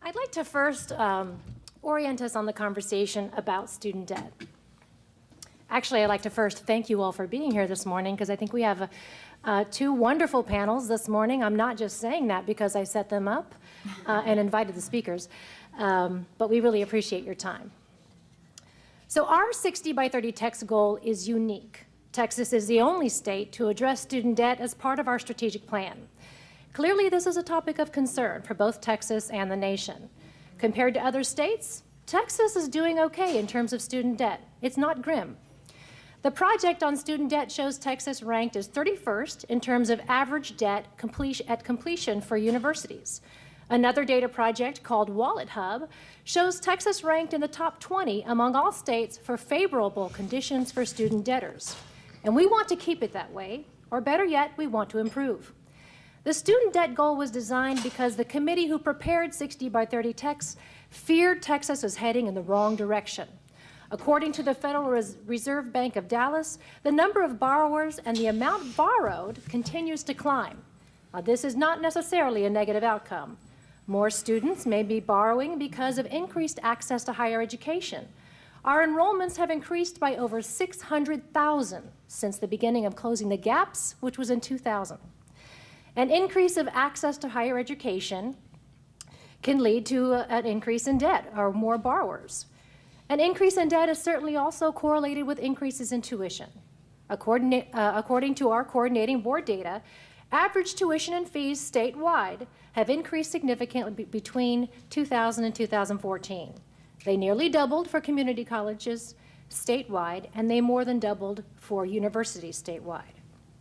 I'd like to first orient us on the conversation about student debt. Actually, I'd like to first thank you all for being here this morning, because I think we have two wonderful panels this morning. I'm not just saying that because I set them up and invited the speakers, but we really appreciate your time. So our 60 by 30 TX goal is unique. Texas is the only state to address student debt as part of our strategic plan. Clearly, this is a topic of concern for both Texas and the nation. Compared to other states, Texas is doing okay in terms of student debt. It's not grim. The project on student debt shows Texas ranked as 31st in terms of average debt at completion for universities. Another data project called Wallet Hub shows Texas ranked in the top 20 among all states for favorable conditions for student debtors. And we want to keep it that way, or better yet, we want to improve. The student debt goal was designed because the committee who prepared 60 by 30 TX feared Texas was heading in the wrong direction. According to the Federal Reserve Bank of Dallas, the number of borrowers and the amount borrowed continues to climb. Now, this is not necessarily a negative outcome. More students may be borrowing because of increased access to higher education. Our enrollments have increased by over 600,000 since the beginning of Closing the Gaps, which was in 2000. An increase of access to higher education can lead to an increase in debt or more borrowers. An increase in debt is certainly also correlated with increases in tuition. According to our coordinating board data, average tuition and fees statewide have increased significantly between 2000 and 2014. They nearly doubled for community colleges statewide, and they more than doubled for universities statewide.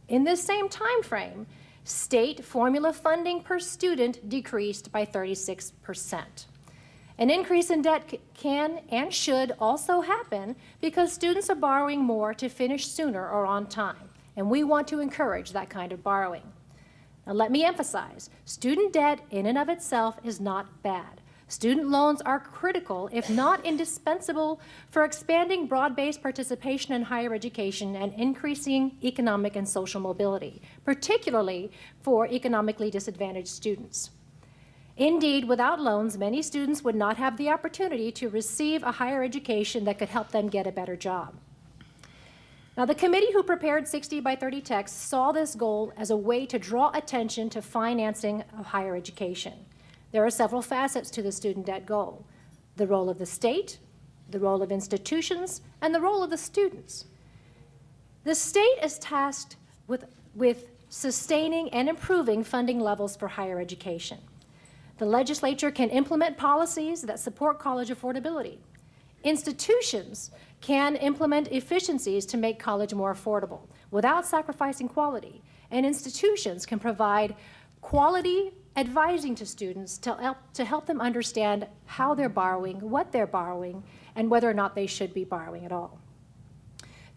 In this same time frame, state formula funding per student decreased by 36%. An increase in debt can and should also happen because students are borrowing more to finish sooner or on time, and we want to encourage that kind of borrowing. Now, let me emphasize, student debt in and of itself is not bad. Student loans are critical, if not indispensable, for expanding broad-based participation in higher education and increasing economic and social mobility, particularly for economically disadvantaged students. Indeed, without loans, many students would not have the opportunity to receive a higher education that could help them get a better job. Now, the committee who prepared 60 by 30 TX saw this goal as a way to draw attention to financing of higher education. There are several facets to the student debt goal: the role of the state, the role of institutions, and the role of the students. The state is tasked with sustaining and improving funding levels for higher education. The legislature can implement policies that support college affordability. Institutions can implement efficiencies to make college more affordable without sacrificing quality. And institutions can provide quality advising to students to help them understand how they're borrowing, what they're borrowing, and whether or not they should be borrowing at all.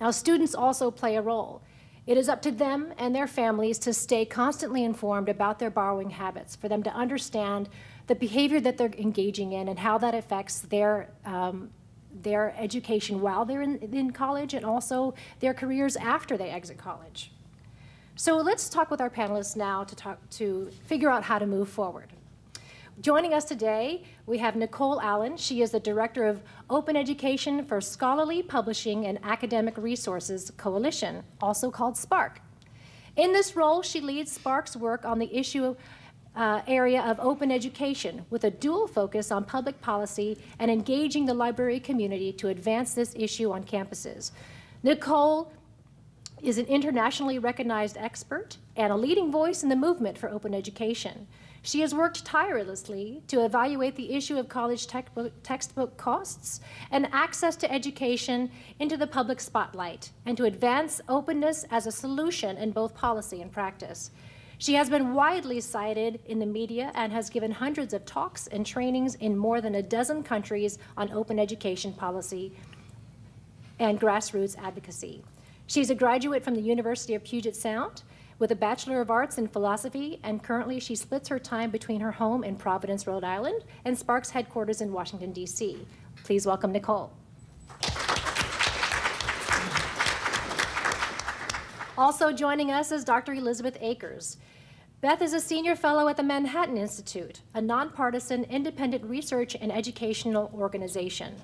Now, students also play a role. It is up to them and their families to stay constantly informed about their borrowing habits, for them to understand the behavior that they're engaging in and how that affects their education while they're in college and also their careers after they exit college. So let's talk with our panelists now to figure out how to move forward. Joining us today, we have Nicole Allen. She is the Director of Open Education for Scholarly Publishing and Academic Resources Coalition, also called SPARC. In this role, she leads SPARC's work on the area of open education with a dual focus on public policy and engaging the library community to advance this issue on campuses. Nicole is an internationally recognized expert and a leading voice in the movement for open education. She has worked tirelessly to evaluate the issue of college textbook costs and access to education into the public spotlight, and to advance openness as a solution in both policy and practice. She has been widely cited in the media and has given hundreds of talks and trainings in more than a dozen countries on open education policy and grassroots advocacy. She's a graduate from the University of Puget Sound with a Bachelor of Arts in Philosophy, and currently she splits her time between her home in Providence, Rhode Island, and SPARC's headquarters in Washington, D.C. Please welcome Nicole. Also joining us is Dr. Elizabeth Akers. Beth is a senior fellow at the Manhattan Institute, a nonpartisan independent research and educational organization.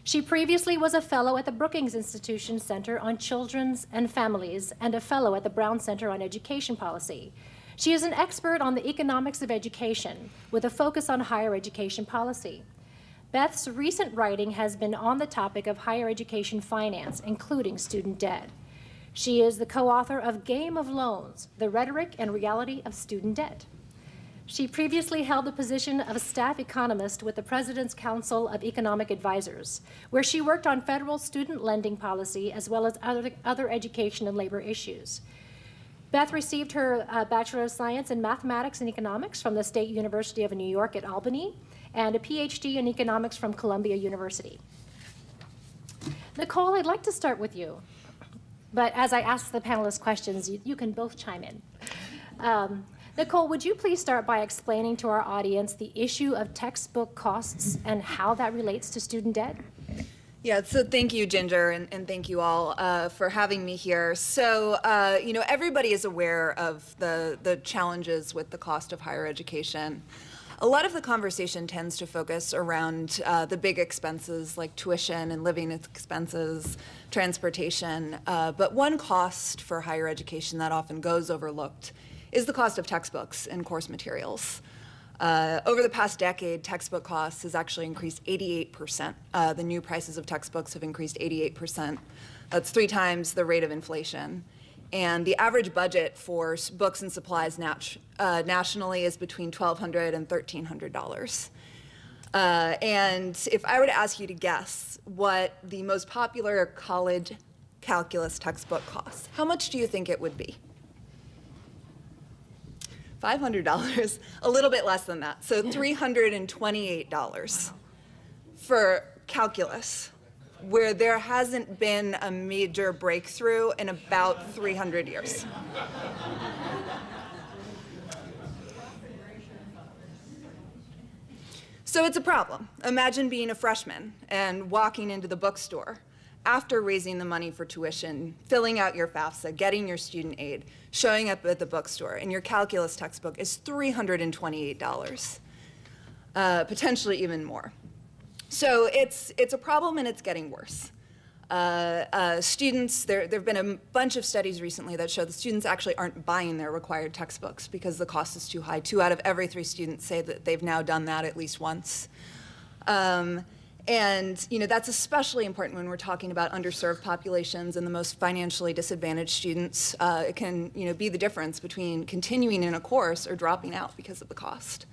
She previously was a fellow at the Brookings Institution Center on Children's and Families and a fellow at the Brown Center on Education Policy. She is an expert on the economics of education with a focus on higher education policy. Beth's recent writing has been on the topic of higher education finance, including student debt. She is the co-author of Game of Loans, The Rhetoric and Reality of Student Debt. She previously held the position of a staff economist with the President's Council of Economic Advisors, where she worked on federal student lending policy as well as other education and labor issues. Beth received her Bachelor of Science in Mathematics and Economics from the State University of New York at Albany, and a PhD in Economics from Columbia University. Nicole, I'd like to start with you. But as I ask the panelists questions, you can both chime in. Nicole, would you please start by explaining to our audience the issue of textbook costs and how that relates to student debt? Yeah, so thank you, Ginger, and thank you all for having me here. So, everybody is aware of the challenges with the cost of higher education. A lot of the conversation tends to focus around the big expenses like tuition and living expenses, transportation, but one cost for higher education that often goes overlooked is the cost of textbooks and course materials. Over the past decade, textbook costs has actually increased 88%. The new prices of textbooks have increased 88%. That's 3 times the rate of inflation. And the average budget for books and supplies nationally is between $1,200 and $1,300. And if I were to ask you to guess what the most popular college calculus textbook costs, how much do you think it would be? $500, a little bit less than that. So $328 for calculus, where there hasn't been a major breakthrough in about 300 years. So it's a problem. Imagine being a freshman and walking into the bookstore after raising the money for tuition, filling out your FAFSA, getting your student aid, showing up at the bookstore, and your calculus textbook is $328, potentially even more. So it's a problem, and it's getting worse. Students, there have been a bunch of studies recently that show that students actually aren't buying their required textbooks because the cost is too high. 2 out of every 3 students say that they've now done that at least once. And that's especially important when we're talking about underserved populations and the most financially disadvantaged students. It can be the difference between continuing in a course or dropping out because of the cost.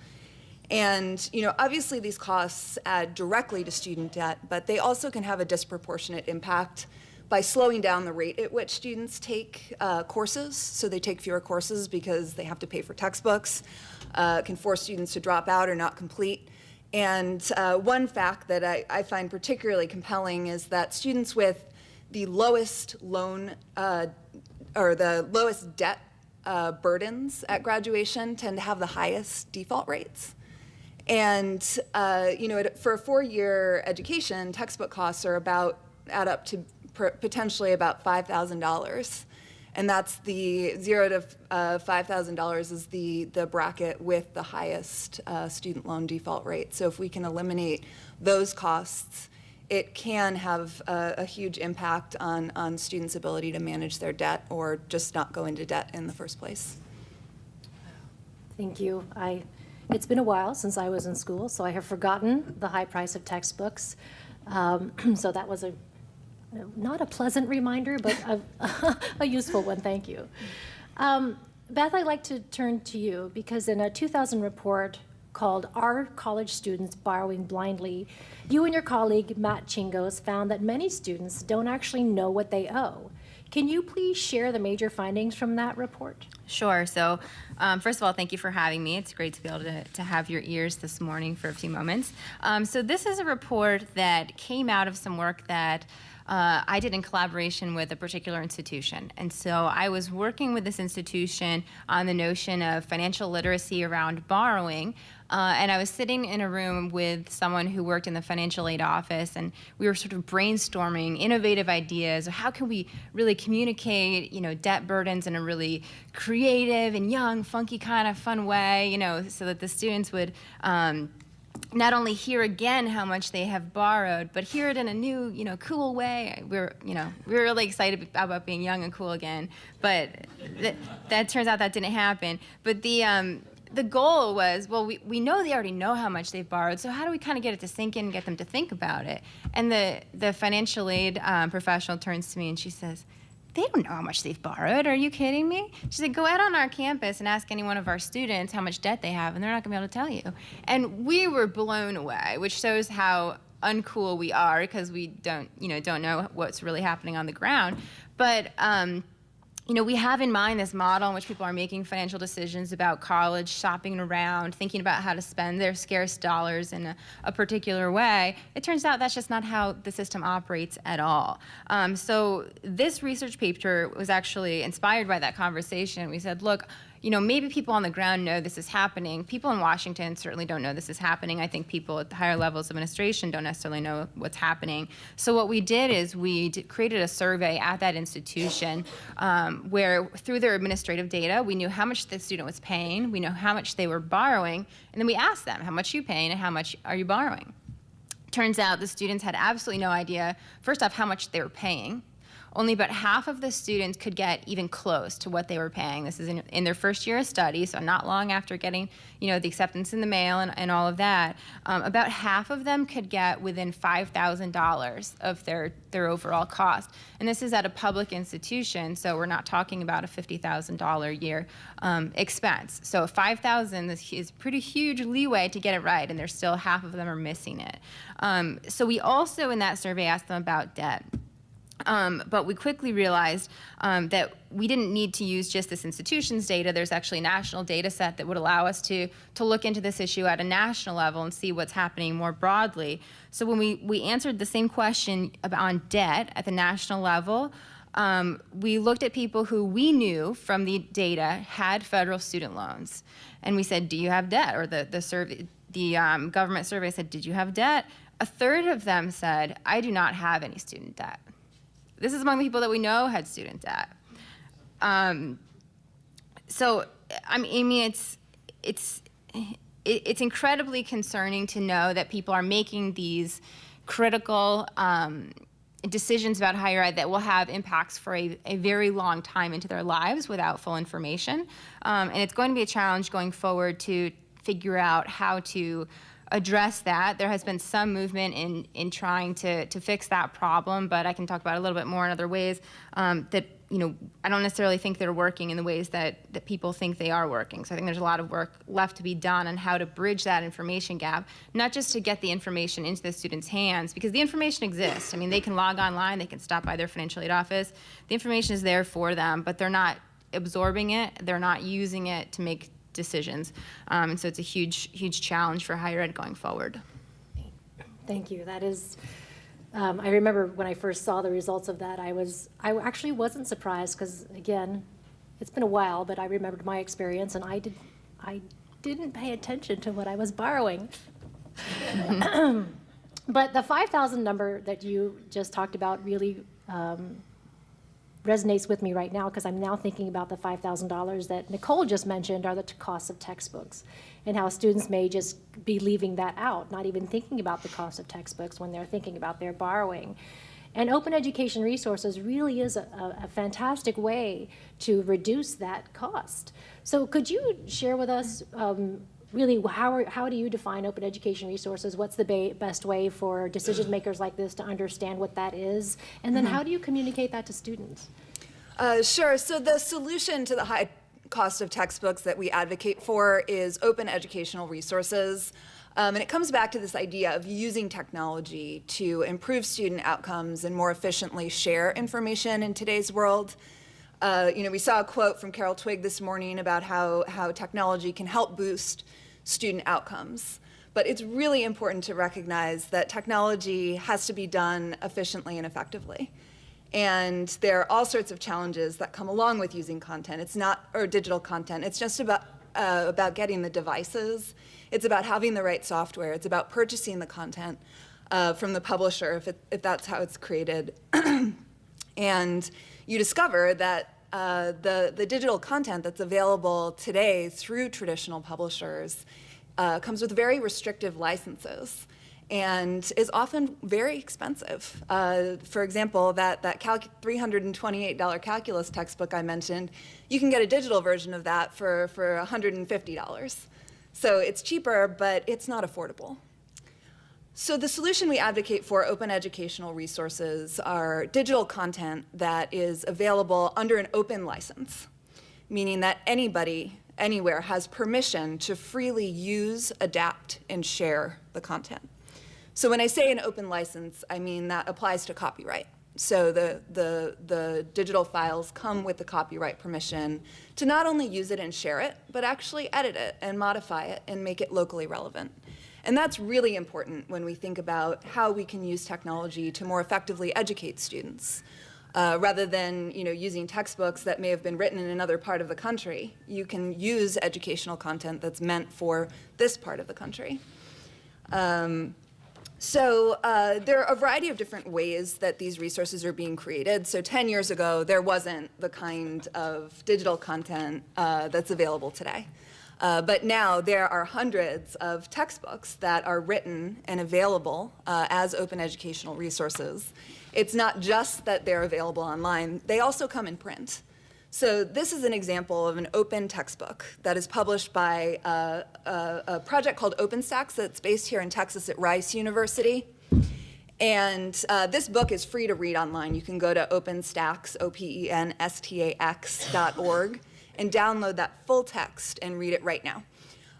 And obviously these costs add directly to student debt, but they also can have a disproportionate impact by slowing down the rate at which students take courses. So they take fewer courses because they have to pay for textbooks. It can force students to drop out or not complete. And one fact that I find particularly compelling is that students with the lowest loan or the lowest debt burdens at graduation tend to have the highest default rates. And for a 4-year education, textbook costs are add up to potentially about $5,000. And that's the $0 to $5,000 is the bracket with the highest student loan default rate. So if we can eliminate those costs, it can have a huge impact on students' ability to manage their debt or just not go into debt in the first place. Thank you. It's been a while since I was in school, so I have forgotten the high price of textbooks. So that was not a pleasant reminder, but a useful one. Thank you. Beth, I'd like to turn to you because in a 2000 report called Are College Students Borrowing Blindly, you and your colleague Matt Chingos found that many students don't actually know what they owe. Can you please share the major findings from that report? Sure. So first of all, thank you for having me. It's great to be able to have your ears this morning for a few moments. So this is a report that came out of some work that I did in collaboration with a particular institution. And so I was working with this institution on the notion of financial literacy around borrowing And I was sitting in a room with someone who worked in the financial aid office, and we were sort of brainstorming innovative ideas of how can we really communicate, debt burdens in a really creative and young, funky kind of fun way, so that the students would not only hear again how much they have borrowed, but hear it in a new, cool way. We were really excited about being young and cool again, but that turns out that didn't happen. But the goal was, well, we know they already know how much they've borrowed, so how do we kind of get it to sink in and get them to think about it? And the financial aid professional turns to me and she says, they don't know how much they've borrowed. Are you kidding me? She said, go out on our campus and ask any one of our students how much debt they have, and they're not going to be able to tell you. And we were blown away, which shows how uncool we are because we don't know what's really happening on the ground. But we have in mind this model in which people are making financial decisions about college, shopping around, thinking about how to spend their scarce dollars in a particular way. It turns out that's just not how the system operates at all. So this research paper was actually inspired by that conversation. We said, look, maybe people on the ground know this is happening. People in Washington certainly don't know this is happening. I think people at the higher levels of administration don't necessarily know what's happening. So what we did is we created a survey at that institution where through their administrative data, we knew how much the student was paying, we know how much they were borrowing, and then we asked them, how much are you paying and how much are you borrowing? Turns out the students had absolutely no idea, first off, how much they were paying. Only about half of the students could get even close to what they were paying. This is in their first year of study, so not long after getting, the acceptance in the mail and all of that. About half of them could get within $5,000 of their overall cost. And this is at a public institution, so we're not talking about a $50,000 a year expense. So $5,000 is pretty huge leeway to get it right, and there's still half of them are missing it. So we also in that survey asked them about debt. But we quickly realized that we didn't need to use just this institution's data. There's actually a national data set that would allow us to look into this issue at a national level and see what's happening more broadly. So when we answered the same question on debt at the national level, we looked at people who we knew from the data had federal student loans. And we said, do you have debt? Or the government survey said, did you have debt? A third of them said, I do not have any student debt. This is among the people that we know had student debt. So, I mean, it's incredibly concerning to know that people are making these critical decisions about higher ed that will have impacts for a very long time into their lives without full information. And it's going to be a challenge going forward to figure out how to address that. There has been some movement in trying to fix that problem, but I can talk about it a little bit more in other ways that I don't necessarily think they're working in the ways that people think they are working. So I think there's a lot of work left to be done on how to bridge that information gap, not just to get the information into the students' hands, because the information exists. I mean, they can log online, they can stop by their financial aid office. The information is there for them, but they're not absorbing it, they're not using it to make decisions. And so it's a huge challenge for higher ed going forward. Thank you. That is, I remember when I first saw the results of that, I actually wasn't surprised because, again, it's been a while, but I remembered my experience and I didn't pay attention to what I was borrowing. But the 5,000 number that you just talked about really resonates with me right now because I'm now thinking about the $5,000 that Nicole just mentioned are the costs of textbooks and how students may just be leaving that out, not even thinking about the cost of textbooks when they're thinking about their borrowing. And open education resources really is a fantastic way to reduce that cost. So could you share with us really how do you define open education resources? What's the best way for decision makers like this to understand what that is? And then how do you communicate that to students? Sure. So the solution to the high cost of textbooks that we advocate for is open educational resources. And it comes back to this idea of using technology to improve student outcomes and more efficiently share information in today's world. We saw a quote from Carol Twigg this morning about how technology can help boost student outcomes. But it's really important to recognize that technology has to be done efficiently and effectively. And there are all sorts of challenges that come along with using content. It's not, or digital content. It's about getting the devices. It's about having the right software. It's about purchasing the content from the publisher if that's how it's created. And you discover that the digital content that's available today through traditional publishers comes with very restrictive licenses and is often very expensive. For example, that $328 calculus textbook I mentioned, you can get a digital version of that for $150. So it's cheaper, but it's not affordable. So the solution we advocate for open educational resources are digital content that is available under an open license, meaning that anybody, anywhere has permission to freely use, adapt, and share the content. So when I say an open license, I mean that applies to copyright. So the digital files come with the copyright permission to not only use it and share it, but actually edit it and modify it and make it locally relevant. And that's really important when we think about how we can use technology to more effectively educate students. Rather than using textbooks that may have been written in another part of the country, you can use educational content that's meant for this part of the country. So there are a variety of different ways that these resources are being created. So 10 years ago, there wasn't the kind of digital content that's available today. But now there are hundreds of textbooks that are written and available as open educational resources. It's not just that they're available online, they also come in print. So this is an example of an open textbook that is published by a project called OpenStax that's based here in Texas at Rice University. And this book is free to read online. You can go to OpenStax, OpenStax.org, and download that full text and read it right now.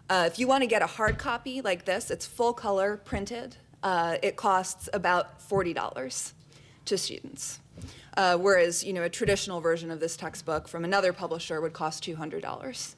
If you want to get a hard copy like this, it's full color printed. It costs about $40 to students. Whereas a traditional version of this textbook from another publisher would cost $200.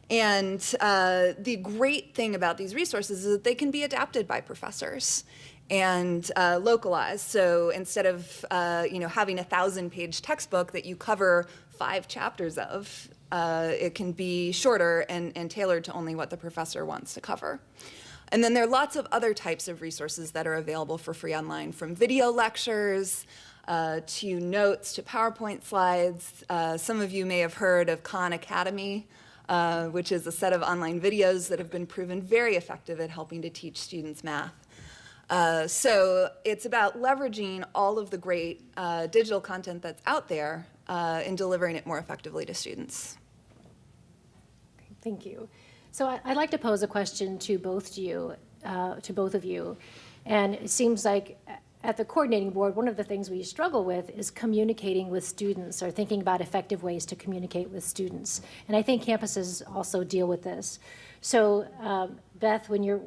And the great thing about these resources is that they can be adapted by professors and localized. So instead of having a 1,000-page textbook that you cover 5 chapters of, it can be shorter and tailored to only what the professor wants to cover. And then there are lots of other types of resources that are available for free online, from video lectures to notes to PowerPoint slides. Some of you may have heard of Khan Academy, which is a set of online videos that have been proven very effective at helping to teach students math. So it's about leveraging all of the great digital content that's out there and delivering it more effectively to students. Thank you. So I'd like to pose a question to both of you. And it seems like at the coordinating board, one of the things we struggle with is communicating with students or thinking about effective ways to communicate with students. And I think campuses also deal with this. So Beth, when you're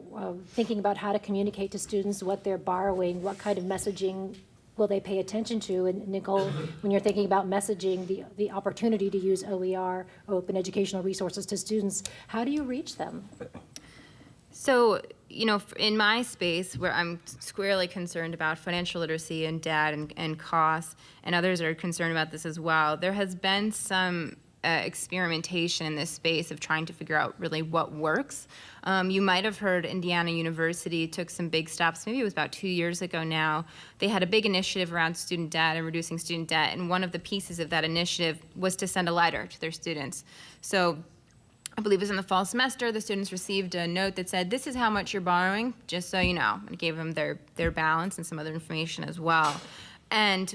thinking about how to communicate to students what they're borrowing, what kind of messaging will they pay attention to? And Nicole, when you're thinking about messaging the opportunity to use OER, open educational resources, to students, how do you reach them? So, in my space, where I'm squarely concerned about financial literacy and debt and costs, and others are concerned about this as well, there has been some experimentation in this space of trying to figure out really what works. You might have heard Indiana University took some big steps, maybe it was about 2 years ago now. They had a big initiative around student debt and reducing student debt, and one of the pieces of that initiative was to send a letter to their students. So I believe it was in the fall semester, the students received a note that said, this is how much you're borrowing, just so you know. It gave them their balance and some other information as well. And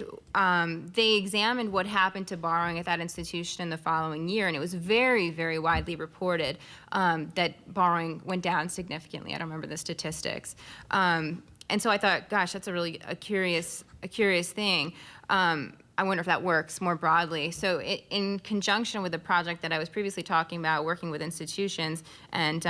they examined what happened to borrowing at that institution in the following year, and it was very, very widely reported that borrowing went down significantly. I don't remember the statistics. And so I thought, gosh, that's a really curious thing. I wonder if that works more broadly. So in conjunction with the project that I was previously talking about, working with institutions and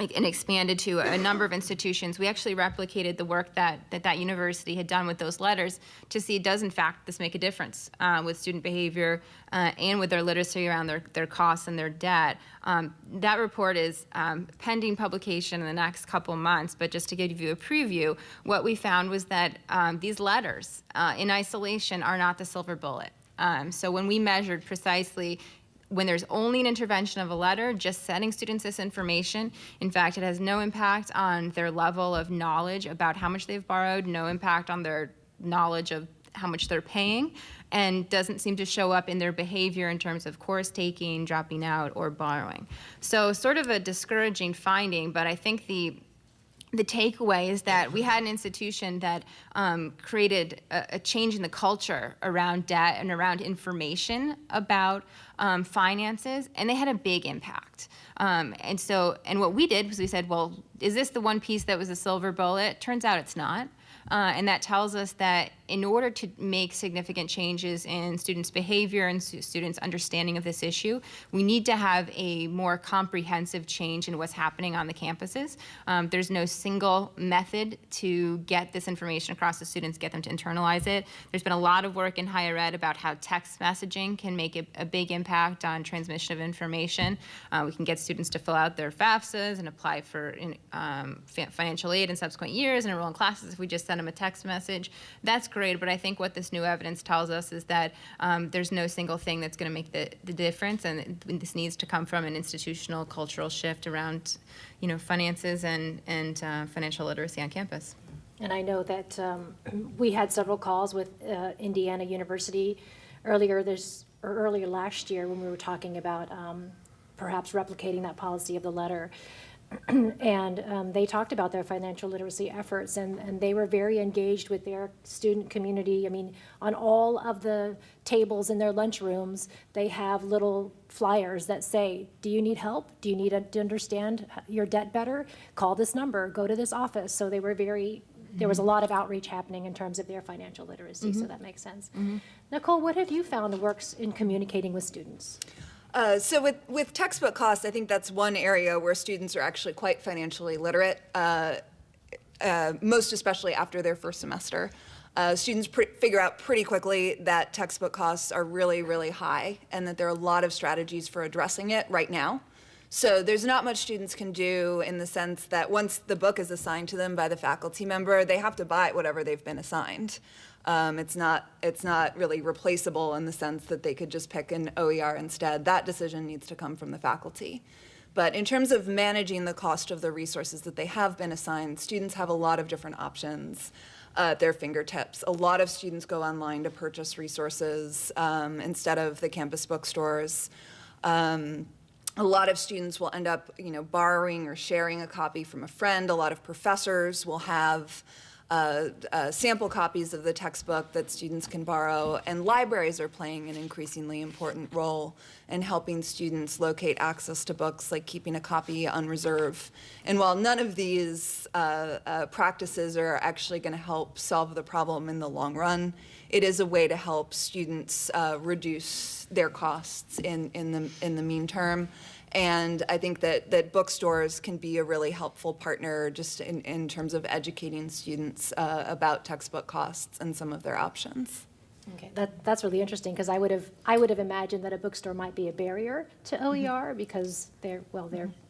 expanded to a number of institutions, we actually replicated the work that university had done with those letters to see, does in fact this make a difference with student behavior and with their literacy around their costs and their debt. That report is pending publication in the next couple months, but just to give you a preview, what we found was that these letters in isolation are not the silver bullet. So when we measured precisely when there's only an intervention of a letter, just sending students this information. In fact, it has no impact on their level of knowledge about how much they've borrowed, no impact on their knowledge of how much they're paying, and doesn't seem to show up in their behavior in terms of course taking, dropping out, or borrowing. So sort of a discouraging finding, but I think the takeaway is that we had an institution that created a change in the culture around debt and around information about finances, and they had a big impact. And what we did was we said, well, is this the one piece that was a silver bullet? Turns out it's not. And that tells us that in order to make significant changes in students' behavior and students' understanding of this issue, we need to have a more comprehensive change in what's happening on the campuses. There's no single method to get this information across to students, get them to internalize it. There's been a lot of work in higher ed about how text messaging can make a big impact on transmission of information. We can get students to fill out their FAFSAs and apply for financial aid in subsequent years and enroll in classes if we just send them a text message. That's great, but I think what this new evidence tells us is that there's no single thing that's going to make the difference, and this needs to come from an institutional cultural shift around, finances and financial literacy on campus. And I know that we had several calls with Indiana University earlier last year when we were talking about perhaps replicating that policy of the letter. And they talked about their financial literacy efforts, and they were very engaged with their student community. I mean, on all of the tables in their lunchrooms, they have little flyers that say, do you need help? Do you need to understand your debt better? Call this number, go to this office. So they were there was a lot of outreach happening in terms of their financial literacy, so that makes sense. Nicole, what have you found works in communicating with students? So with textbook costs, I think that's one area where students are actually quite financially literate, most especially after their first semester. Students figure out pretty quickly that textbook costs are really, really high, and that there are a lot of strategies for addressing it right now. So there's not much students can do in the sense that once the book is assigned to them by the faculty member, they have to buy whatever they've been assigned. It's not really replaceable in the sense that they could just pick an OER instead. That decision needs to come from the faculty. But in terms of managing the cost of the resources that they have been assigned, students have a lot of different options at their fingertips. A lot of students go online to purchase resources instead of the campus bookstores. A lot of students will end up, borrowing or sharing a copy from a friend. A lot of professors will have sample copies of the textbook that students can borrow, and libraries are playing an increasingly important role in helping students locate access to books, like keeping a copy on reserve. And while none of these practices are actually going to help solve the problem in the long run, it is a way to help students reduce their costs in the mean term. And I think that bookstores can be a really helpful partner just in terms of educating students about textbook costs and some of their options. Okay, that's really interesting, because I would have imagined that a bookstore might be a barrier to OER because they're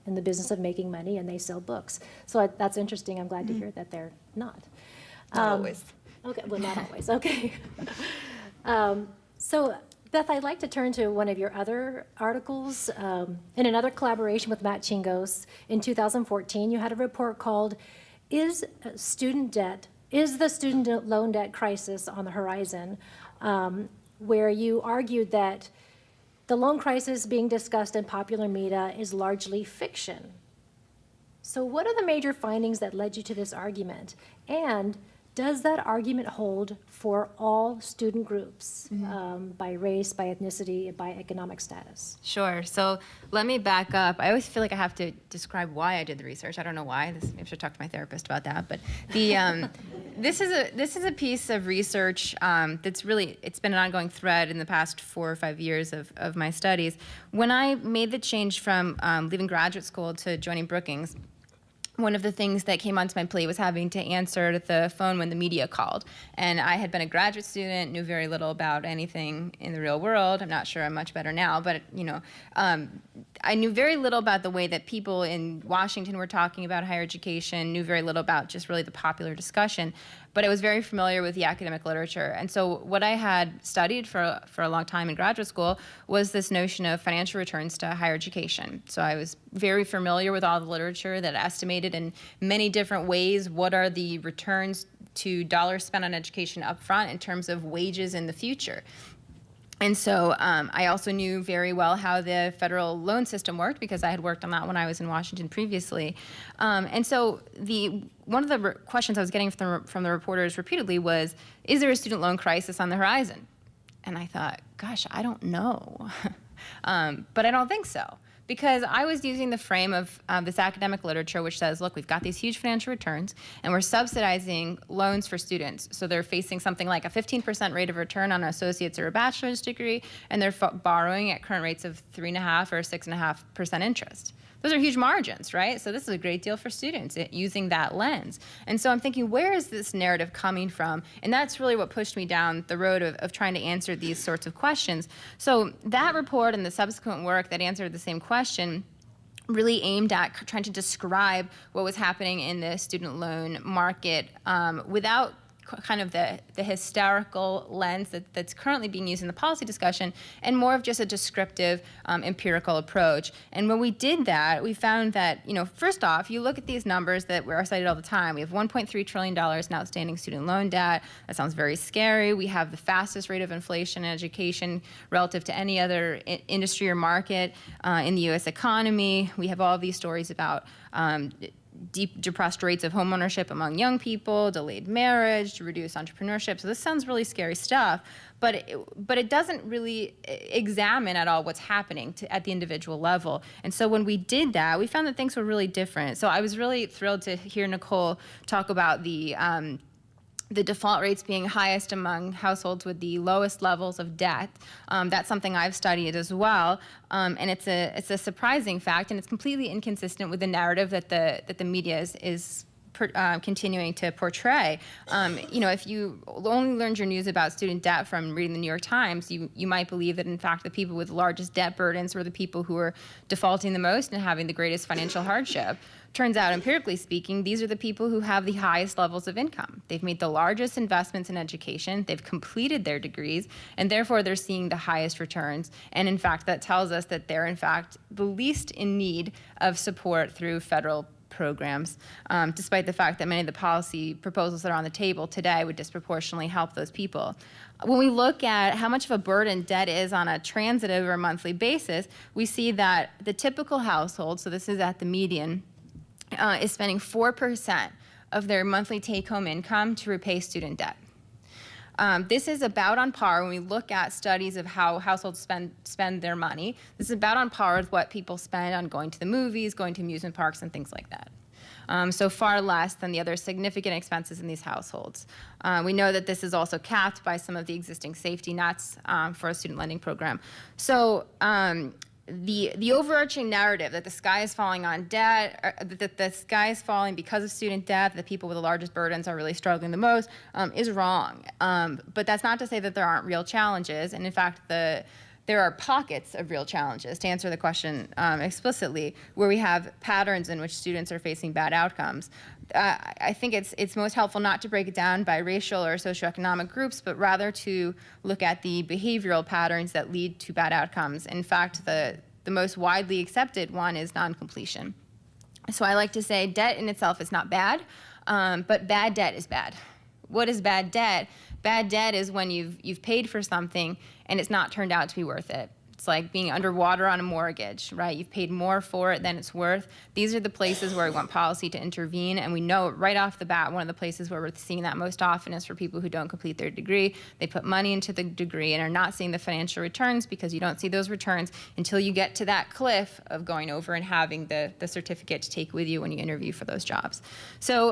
in the business of making money and they sell books. So that's interesting. I'm glad to hear that they're not. Not always. Okay, well, not always. Okay. So Beth, I'd like to turn to one of your other articles. In another collaboration with Matt Chingos in 2014, you had a report called Is the Student Loan Debt Crisis on the Horizon?" Where you argued that the loan crisis being discussed in popular media is largely fiction. So what are the major findings that led you to this argument? And does that argument hold for all student groups, by race, by ethnicity, by economic status? Sure. So let me back up. I always feel like I have to describe why I did the research. I don't know why. I should talk to my therapist about that. But this is a piece of research that's really, it's been an ongoing thread in the past 4 or 5 years of my studies. When I made the change from leaving graduate school to joining Brookings, one of the things that came onto my plate was having to answer the phone when the media called. And I had been a graduate student, knew very little about anything in the real world. I'm not sure I'm much better now, but I knew very little about the way that people in Washington were talking about higher education, knew very little about just really the popular discussion. But I was very familiar with the academic literature. And so what I had studied for a long time in graduate school was this notion of financial returns to higher education. So I was very familiar with all the literature that estimated in many different ways what are the returns to dollars spent on education up front in terms of wages in the future. And so I also knew very well how the federal loan system worked because I had worked on that when I was in Washington previously. And so one of the questions I was getting from the reporters repeatedly was, is there a student loan crisis on the horizon? And I thought, gosh, I don't know. But I don't think so. Because I was using the frame of this academic literature, which says, look, we've got these huge financial returns, and we're subsidizing loans for students. So they're facing something like a 15% rate of return on an associate's or a bachelor's degree, and they're borrowing at current rates of 3.5% or 6.5% interest. Those are huge margins, right? So this is a great deal for students using that lens. And so I'm thinking, where is this narrative coming from? And that's really what pushed me down the road of trying to answer these sorts of questions. So that report and the subsequent work that answered the same question really aimed at trying to describe what was happening in the student loan market without kind of the hysterical lens that's currently being used in the policy discussion, and more of just a descriptive empirical approach. And when we did that, we found that, first off, you look at these numbers that are cited all the time. We have $1.3 trillion in outstanding student loan debt. That sounds very scary. We have the fastest rate of inflation in education relative to any other industry or market in the U.S. economy. We have all of these stories about deep depressed rates of homeownership among young people, delayed marriage, reduced entrepreneurship. So this sounds really scary stuff, but it doesn't really examine at all what's happening at the individual level. And so when we did that, we found that things were really different. So I was really thrilled to hear Nicole talk about the default rates being highest among households with the lowest levels of debt. That's something I've studied as well, and it's a surprising fact, and it's completely inconsistent with the narrative that the media is continuing to portray. If you only learned your news about student debt from reading the New York Times, you might believe that, in fact, the people with the largest debt burdens were the people who are defaulting the most and having the greatest financial hardship. Turns out, empirically speaking, these are the people who have the highest levels of income. They've made the largest investments in education, they've completed their degrees, and therefore they're seeing the highest returns. And in fact, that tells us that they're, in fact, the least in need of support through federal programs, despite the fact that many of the policy proposals that are on the table today would disproportionately help those people. When we look at how much of a burden debt is on a transitive or monthly basis, we see that the typical household, so this is at the median, is spending 4% of their monthly take-home income to repay student debt. This is about on par when we look at studies of how households spend their money. This is about on par with what people spend on going to the movies, going to amusement parks, and things like that. So far less than the other significant expenses in these households. We know that this is also capped by some of the existing safety nets for a student lending program. So the overarching narrative that the sky is falling on debt, that the sky is falling because of student debt, that people with the largest burdens are really struggling the most, is wrong. But that's not to say that there aren't real challenges. And in fact, there are pockets of real challenges, to answer the question explicitly, where we have patterns in which students are facing bad outcomes. I think it's most helpful not to break it down by racial or socioeconomic groups, but rather to look at the behavioral patterns that lead to bad outcomes. In fact, the most widely accepted one is non-completion. So I like to say debt in itself is not bad, but bad debt is bad. What is bad debt? Bad debt is when you've paid for something and it's not turned out to be worth it. It's like being underwater on a mortgage, right? You've paid more for it than it's worth. These are the places where we want policy to intervene, and we know right off the bat one of the places where we're seeing that most often is for people who don't complete their degree. They put money into the degree and are not seeing the financial returns because you don't see those returns until you get to that cliff of going over and having the certificate to take with you when you interview for those jobs. So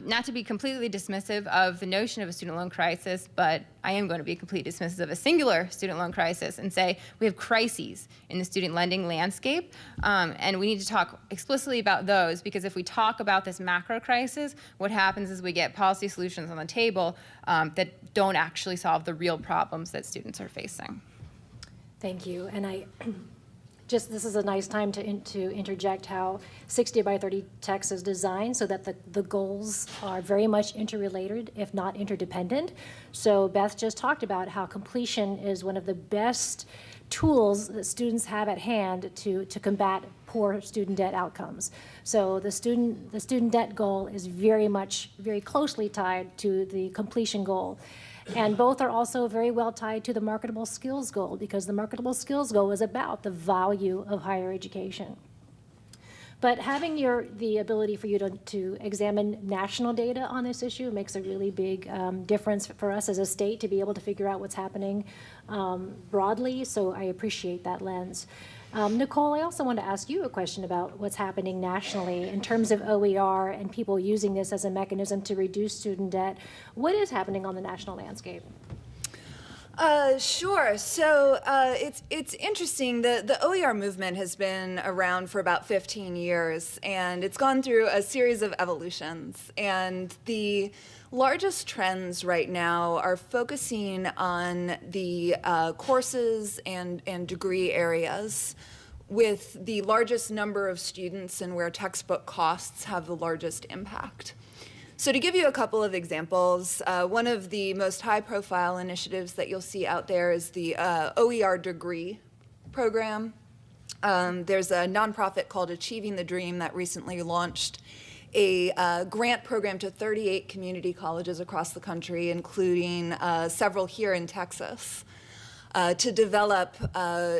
not to be completely dismissive of the notion of a student loan crisis, but I am going to be completely dismissive of a singular student loan crisis and say we have crises in the student lending landscape, and we need to talk explicitly about those, because if we talk about this macro crisis, what happens is we get policy solutions on the table that don't actually solve the real problems that students are facing. Thank you. And this is a nice time to interject how 60 by 30 text is designed so that the goals are very much interrelated, if not interdependent. So Beth just talked about how completion is one of the best tools that students have at hand to combat poor student debt outcomes. So the student debt goal is very closely tied to the completion goal. And both are also very well tied to the marketable skills goal, because the marketable skills goal is about the value of higher education. But having the ability for you to examine national data on this issue makes a really big difference for us as a state to be able to figure out what's happening broadly, so I appreciate that lens. Nicole, I also want to ask you a question about what's happening nationally in terms of OER and people using this as a mechanism to reduce student debt. What is happening on the national landscape? Sure. So it's interesting. The OER movement has been around for about 15 years, and it's gone through a series of evolutions. And the largest trends right now are focusing on the courses and degree areas with the largest number of students and where textbook costs have the largest impact. So to give you a couple of examples, one of the most high-profile initiatives that you'll see out there is the OER degree program. There's a nonprofit called Achieving the Dream that recently launched a grant program to 38 community colleges across the country, including several here in Texas, to develop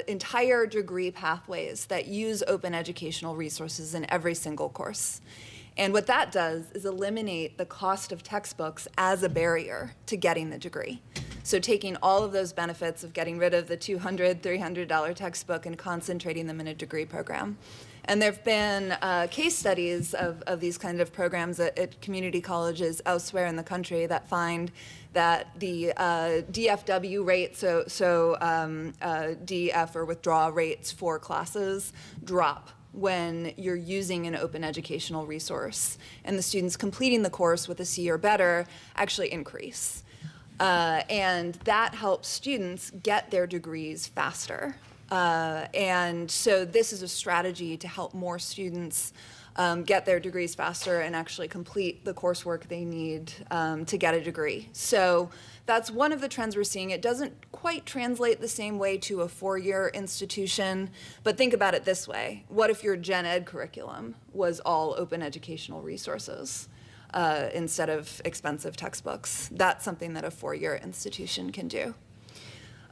entire degree pathways that use open educational resources in every single course. And what that does is eliminate the cost of textbooks as a barrier to getting the degree. So taking all of those benefits of getting rid of the $200, $300 textbook and concentrating them in a degree program. And there have been case studies of these kind of programs at community colleges elsewhere in the country that find that the DFW rate, so DF or withdrawal rates for classes drop when you're using an open educational resource, and the students completing the course with a C or better actually increase. And that helps students get their degrees faster. And so this is a strategy to help more students get their degrees faster and actually complete the coursework they need to get a degree. So that's one of the trends we're seeing. It doesn't quite translate the same way to a four-year institution, but think about it this way. What if your gen ed curriculum was all open educational resources instead of expensive textbooks? That's something that a four-year institution can do.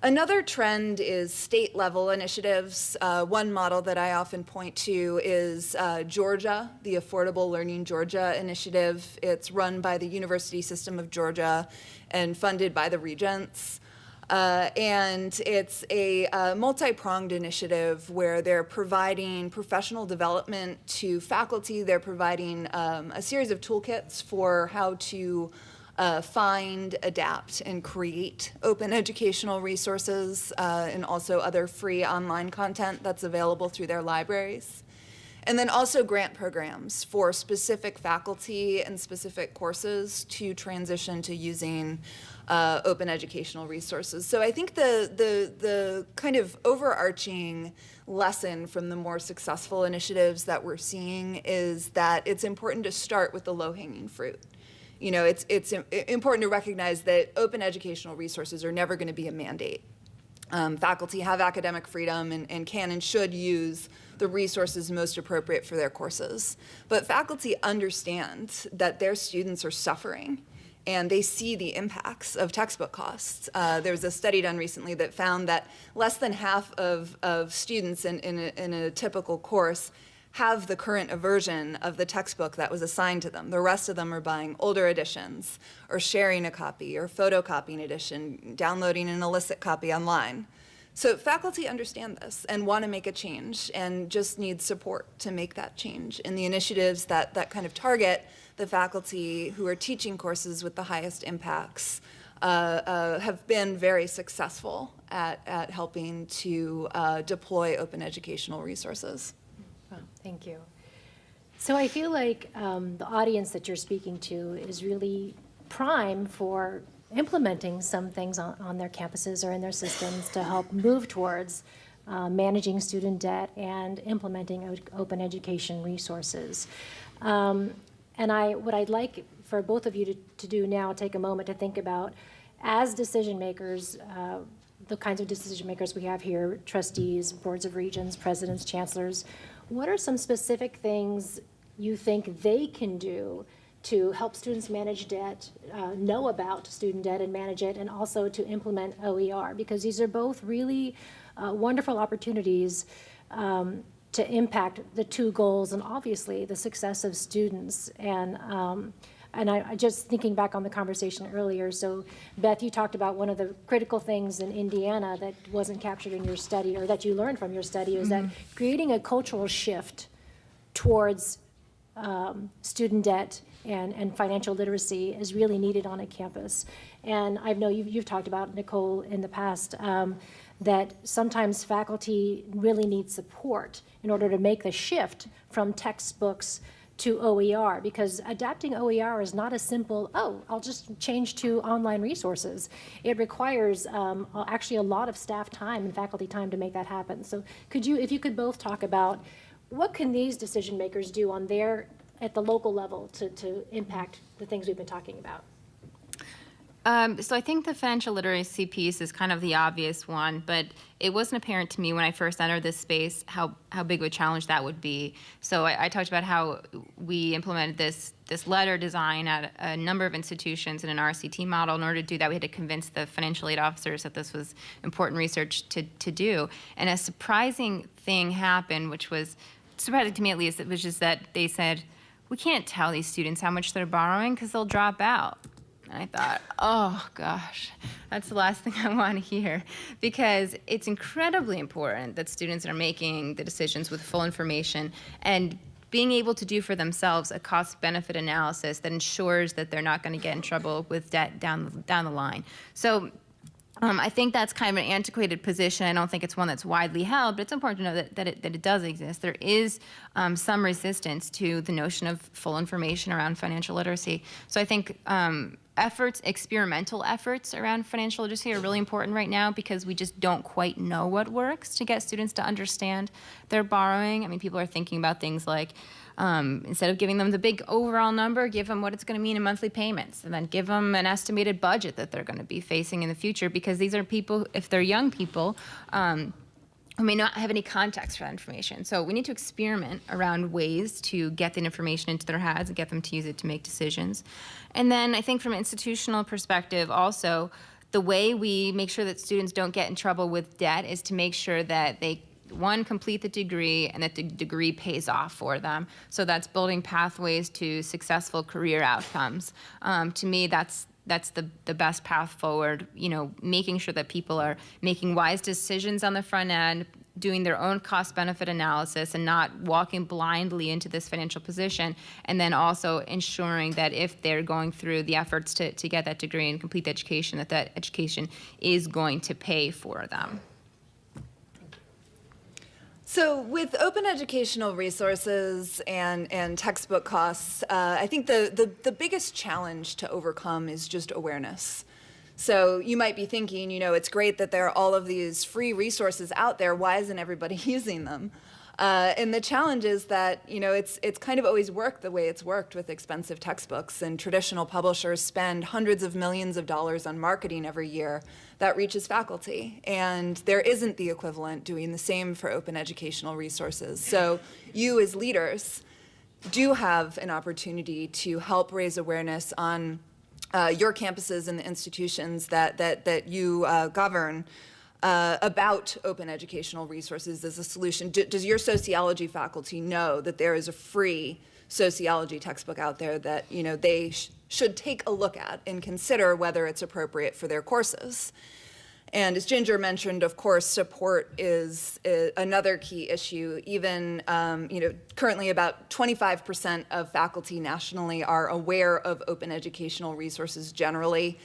Another trend is state-level initiatives. One model that I often point to is Georgia, the Affordable Learning Georgia initiative. It's run by the University System of Georgia and funded by the Regents. And it's a multi-pronged initiative where they're providing professional development to faculty. They're providing a series of toolkits for how to find, adapt, and create open educational resources and also other free online content that's available through their libraries. And then also grant programs for specific faculty and specific courses to transition to using open educational resources. So I think the kind of overarching lesson from the more successful initiatives that we're seeing is that it's important to start with the low-hanging fruit. You know, it's important to recognize that open educational resources are never going to be a mandate. Faculty have academic freedom and can and should use the resources most appropriate for their courses. But faculty understand that their students are suffering, and they see the impacts of textbook costs. There was a study done recently that found that less than half of students in a typical course have the current version of the textbook that was assigned to them. The rest of them are buying older editions, or sharing a copy, or photocopying edition, downloading an illicit copy online. So faculty understand this and want to make a change and just need support to make that change. And the initiatives that kind of target the faculty who are teaching courses with the highest impacts have been very successful at helping to deploy open educational resources. Well, thank you. So I feel like the audience that you're speaking to is really prime for implementing some things on their campuses or in their systems to help move towards managing student debt and implementing open education resources. What I'd like for both of you to do now, take a moment to think about, as decision makers, the kinds of decision makers we have here, trustees, boards of regents, presidents, chancellors, what are some specific things you think they can do to help students manage debt, know about student debt and manage it, and also to implement OER? Because these are both really wonderful opportunities to impact the two goals and obviously the success of students. And I just thinking back on the conversation earlier, so Beth, you talked about one of the critical things in Indiana that wasn't captured in your study, or that you learned from your study, is that creating a cultural shift towards student debt and financial literacy is really needed on a campus. And I know you've talked about, Nicole, in the past, that sometimes faculty really need support in order to make the shift from textbooks to OER, because adapting OER is not a simple, oh, I'll just change to online resources. It requires actually a lot of staff time and faculty time to make that happen. So if you could both talk about what can these decision makers do on at the local level to impact the things we've been talking about? So I think the financial literacy piece is kind of the obvious one, but it wasn't apparent to me when I first entered this space how big of a challenge that would be. So I talked about how we implemented this letter design at a number of institutions in an RCT model. In order to do that, we had to convince the financial aid officers that this was important research to do. And a surprising thing happened, which was surprising to me at least, which is that they said, we can't tell these students how much they're borrowing because they'll drop out. And I thought, oh gosh, that's the last thing I want to hear, because it's incredibly important that students are making the decisions with full information and being able to do for themselves a cost-benefit analysis that ensures that they're not going to get in trouble with debt down the line. So I think that's kind of an antiquated position. I don't think it's one that's widely held, but it's important to know that it does exist. There is some resistance to the notion of full information around financial literacy. So I think experimental efforts around financial literacy are really important right now, because we just don't quite know what works to get students to understand their borrowing. I mean, people are thinking about things like, instead of giving them the big overall number, give them what it's going to mean in monthly payments, and then give them an estimated budget that they're going to be facing in the future, because these are people, if they're young people, who may not have any context for that information. So we need to experiment around ways to get that information into their heads and get them to use it to make decisions. And then I think from an institutional perspective also, the way we make sure that students don't get in trouble with debt is to make sure that they, one, complete the degree and that the degree pays off for them. So that's building pathways to successful career outcomes. To me, that's the best path forward, making sure that people are making wise decisions on the front end, doing their own cost-benefit analysis and not walking blindly into this financial position, and then also ensuring that if they're going through the efforts to get that degree and complete the education, that education is going to pay for them. So with open educational resources and textbook costs, I think the biggest challenge to overcome is just awareness. So you might be thinking, it's great that there are all of these free resources out there. Why isn't everybody using them? And the challenge is that, it's kind of always worked the way it's worked with expensive textbooks, and traditional publishers spend hundreds of millions of dollars on marketing every year that reaches faculty. And there isn't the equivalent doing the same for open educational resources. So you as leaders do have an opportunity to help raise awareness on your campuses and the institutions that you govern about open educational resources as a solution. Does your sociology faculty know that there is a free sociology textbook out there that they should take a look at and consider whether it's appropriate for their courses? And as Ginger mentioned, of course, support is another key issue. Even, currently about 25% of faculty nationally are aware of open educational resources generally.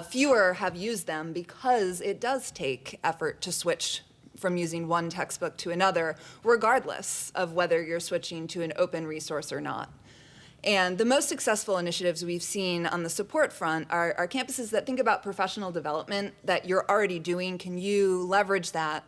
Fewer have used them because it does take effort to switch from using one textbook to another, regardless of whether you're switching to an open resource or not. And the most successful initiatives we've seen on the support front are campuses that think about professional development that you're already doing. Can you leverage that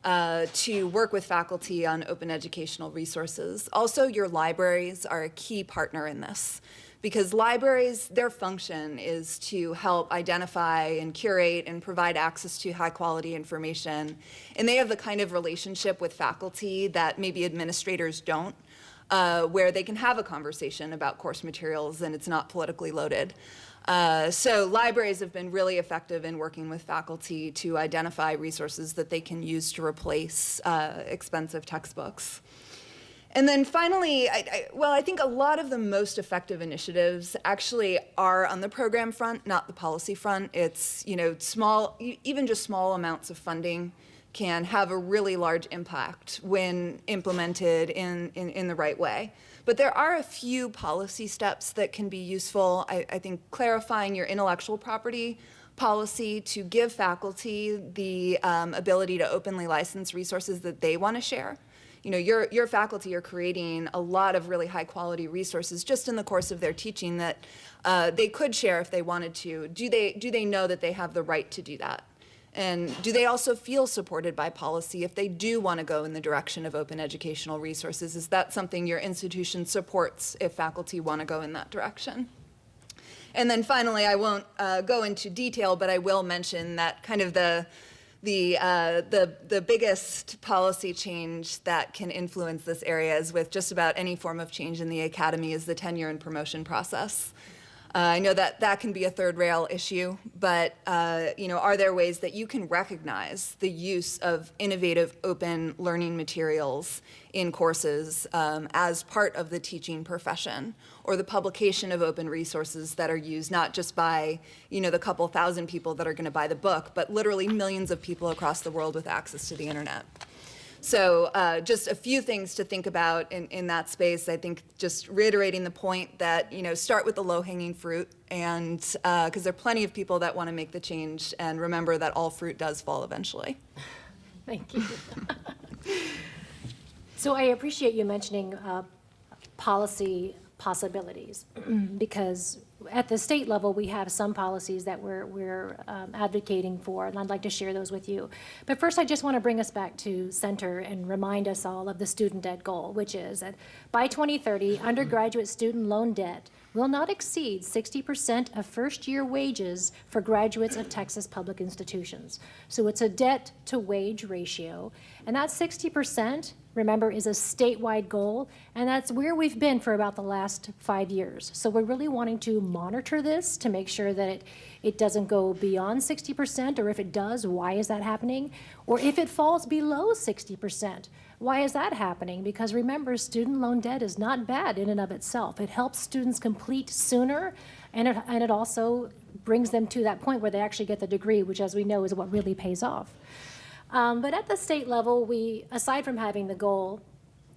to work with faculty on open educational resources? Also, your libraries are a key partner in this, because libraries, their function is to help identify and curate and provide access to high quality information. And they have the kind of relationship with faculty that maybe administrators don't. Where they can have a conversation about course materials and it's not politically loaded. So libraries have been really effective in working with faculty to identify resources that they can use to replace expensive textbooks. And then finally, I think a lot of the most effective initiatives actually are on the program front, not the policy front. It's, small, even just small amounts of funding can have a really large impact when implemented in the right way. But there are a few policy steps that can be useful. I think clarifying your intellectual property policy to give faculty the ability to openly license resources that they want to share. Your faculty are creating a lot of really high quality resources just in the course of their teaching that they could share if they wanted to. Do they know that they have the right to do that? And do they also feel supported by policy if they do want to go in the direction of open educational resources? Is that something your institution supports if faculty want to go in that direction? And then finally, I won't go into detail, but I will mention that kind of the biggest policy change that can influence this area is with just about any form of change in the academy is the tenure and promotion process. I know that that can be a third rail issue, but are there ways that you can recognize the use of innovative open learning materials in courses as part of the teaching profession, or the publication of open resources that are used not just by the couple thousand people that are going to buy the book, but literally millions of people across the world with access to the internet? So just a few things to think about in that space. I think just reiterating the point that, start with the low-hanging fruit, and because there are plenty of people that want to make the change, and remember that all fruit does fall eventually. Thank you. So I appreciate you mentioning policy possibilities, because at the state level, we have some policies that we're advocating for, and I'd like to share those with you. But first, I just want to bring us back to center and remind us all of the student debt goal, which is that by 2030, undergraduate student loan debt will not exceed 60% of first-year wages for graduates of Texas public institutions. So it's a debt-to-wage ratio, and that 60%, remember, is a statewide goal, and that's where we've been for about the last 5 years. So we're really wanting to monitor this to make sure that it doesn't go beyond 60%, or if it does, why is that happening? Or if it falls below 60%, why is that happening? Because remember, student loan debt is not bad in and of itself. It helps students complete sooner, and it also brings them to that point where they actually get the degree, which, as we know, is what really pays off. But at the state level, aside from having the goal,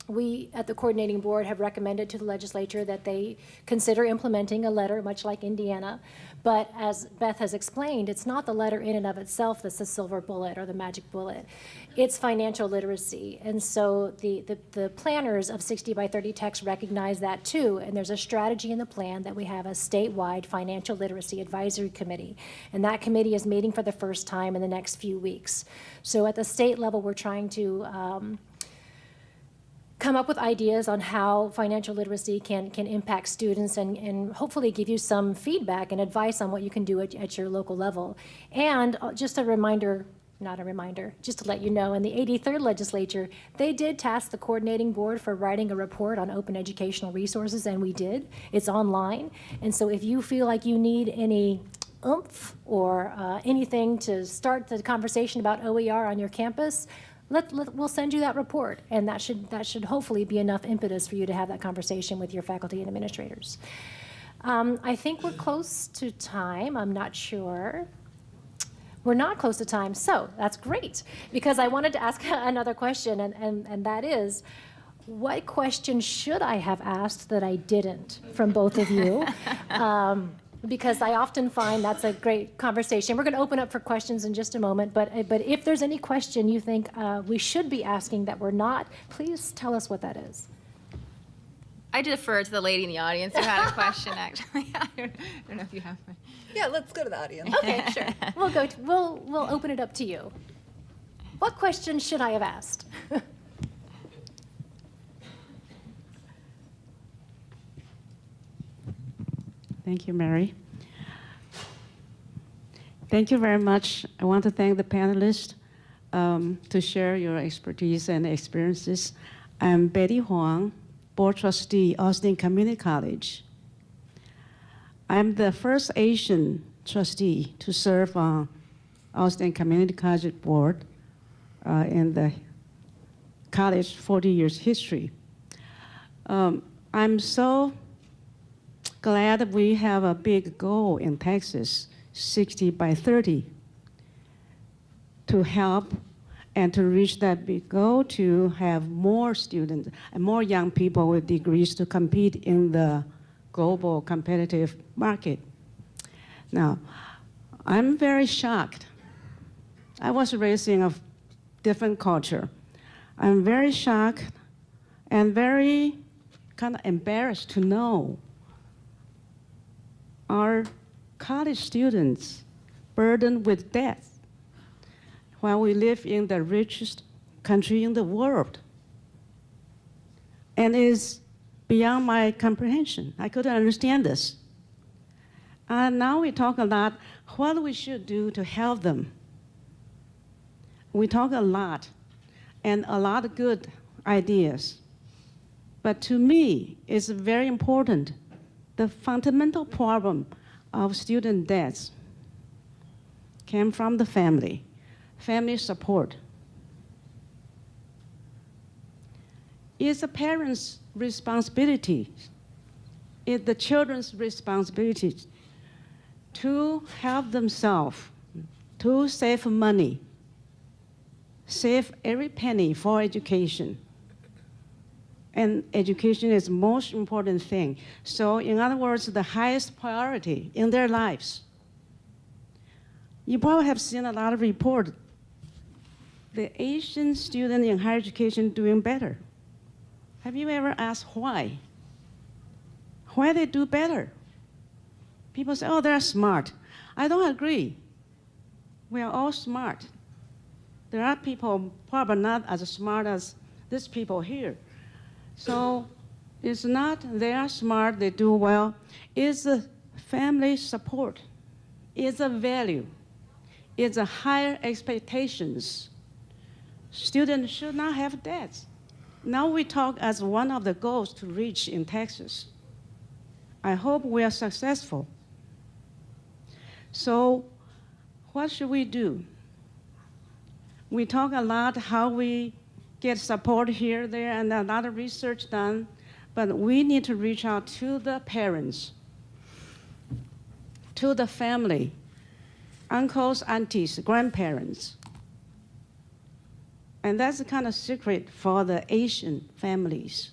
we at the coordinating board have recommended to the legislature that they consider implementing a letter, much like Indiana. But as Beth has explained, it's not the letter in and of itself that's the silver bullet or the magic bullet. It's financial literacy. And so the planners of 60 by 30 TX recognize that too. And there's a strategy in the plan that we have a statewide financial literacy advisory committee. And that committee is meeting for the first time in the next few weeks. So at the state level, we're trying to come up with ideas on how financial literacy can impact students, and hopefully give you some feedback and advice on what you can do at your local level. And just a reminder, not a reminder, just to let you know, in the 83rd legislature, they did task the coordinating board for writing a report on open educational resources, and we did. It's online. And so if you feel like you need any oomph or anything to start the conversation about OER on your campus, we'll send you that report, and that should hopefully be enough impetus for you to have that conversation with your faculty and administrators. I think we're close to time. I'm not sure. We're not close to time, so that's great, because I wanted to ask another question, and that is, what question should I have asked that I didn't from both of you? Because I often find that's a great conversation. We're going to open up for questions in just a moment, but if there's any question you think we should be asking that we're not, please tell us what that is. I defer to the lady in the audience who had a question, actually. I don't know if you have one. Yeah, let's go to the audience. Okay, sure. We'll open it up to you. What question should I have asked? Thank you, Mary. Thank you very much. I want to thank the panelists to share your expertise and experiences. I'm Betty Huang, Board Trustee, Austin Community College. I'm the first Asian trustee to serve on Austin Community College Board in the college 40 years history. I'm so glad we have a big goal in Texas, 60 by 30, to help and to reach that big goal to have more students and more young people with degrees to compete in the global competitive market. Now, I'm very shocked. I was raised in a different culture. I'm very shocked and very kind of embarrassed to know our college students burdened with debt while we live in the richest country in the world. And it's beyond my comprehension. I couldn't understand this. And now we talk a lot what we should do to help them. We talk a lot and a lot of good ideas. But to me, it's very important. The fundamental problem of student debts came from the family support. It's the parents' responsibility, it's the children's responsibility to help themselves, to save money, save every penny for education. And education is the most important thing. So in other words, the highest priority in their lives. You probably have seen a lot of reports. The Asian student in higher education doing better. Have you ever asked why? Why they do better? People say, oh, they're smart. I don't agree. We are all smart. There are people probably not as smart as these people here. So it's not they are smart, they do well. It's the family support. It's a value. It's a higher expectations. Students should not have debts. Now we talk as one of the goals to reach in Texas. I hope we are successful. So what should we do? We talk a lot how we get support here, there, and a lot of research done, but we need to reach out to the parents, to the family, uncles, aunties, grandparents. And that's the kind of secret for the Asian families.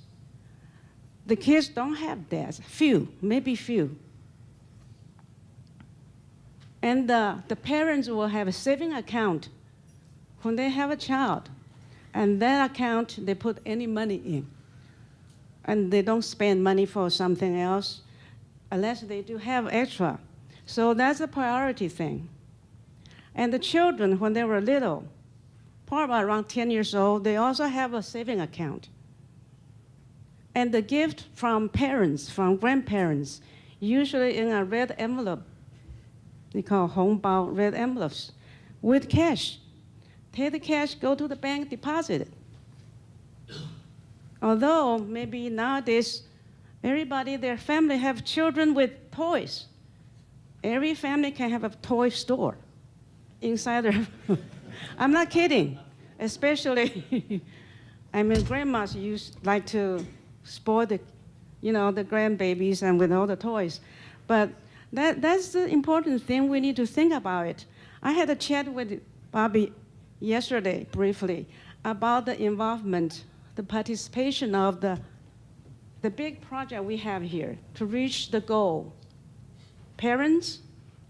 The kids don't have debts, few, maybe few. And the parents will have a saving account when they have a child. And that account, they put any money in. And they don't spend money for something else unless they do have extra. So that's a priority thing. And the children, when they were little, probably around 10 years old, they also have a saving account. And the gift from parents, from grandparents, usually in a red envelope, they call 红包, red envelopes, with cash. Take the cash, go to the bank, deposit it. Although maybe nowadays, everybody, their family have children with toys. Every family can have a toy store inside their, I'm not kidding, especially, I mean, grandmas like to spoil the, the grandbabies and with all the toys. But that's the important thing we need to think about it. I had a chat with Bobby yesterday briefly about the involvement, the participation of the big project we have here to reach the goal. Parents,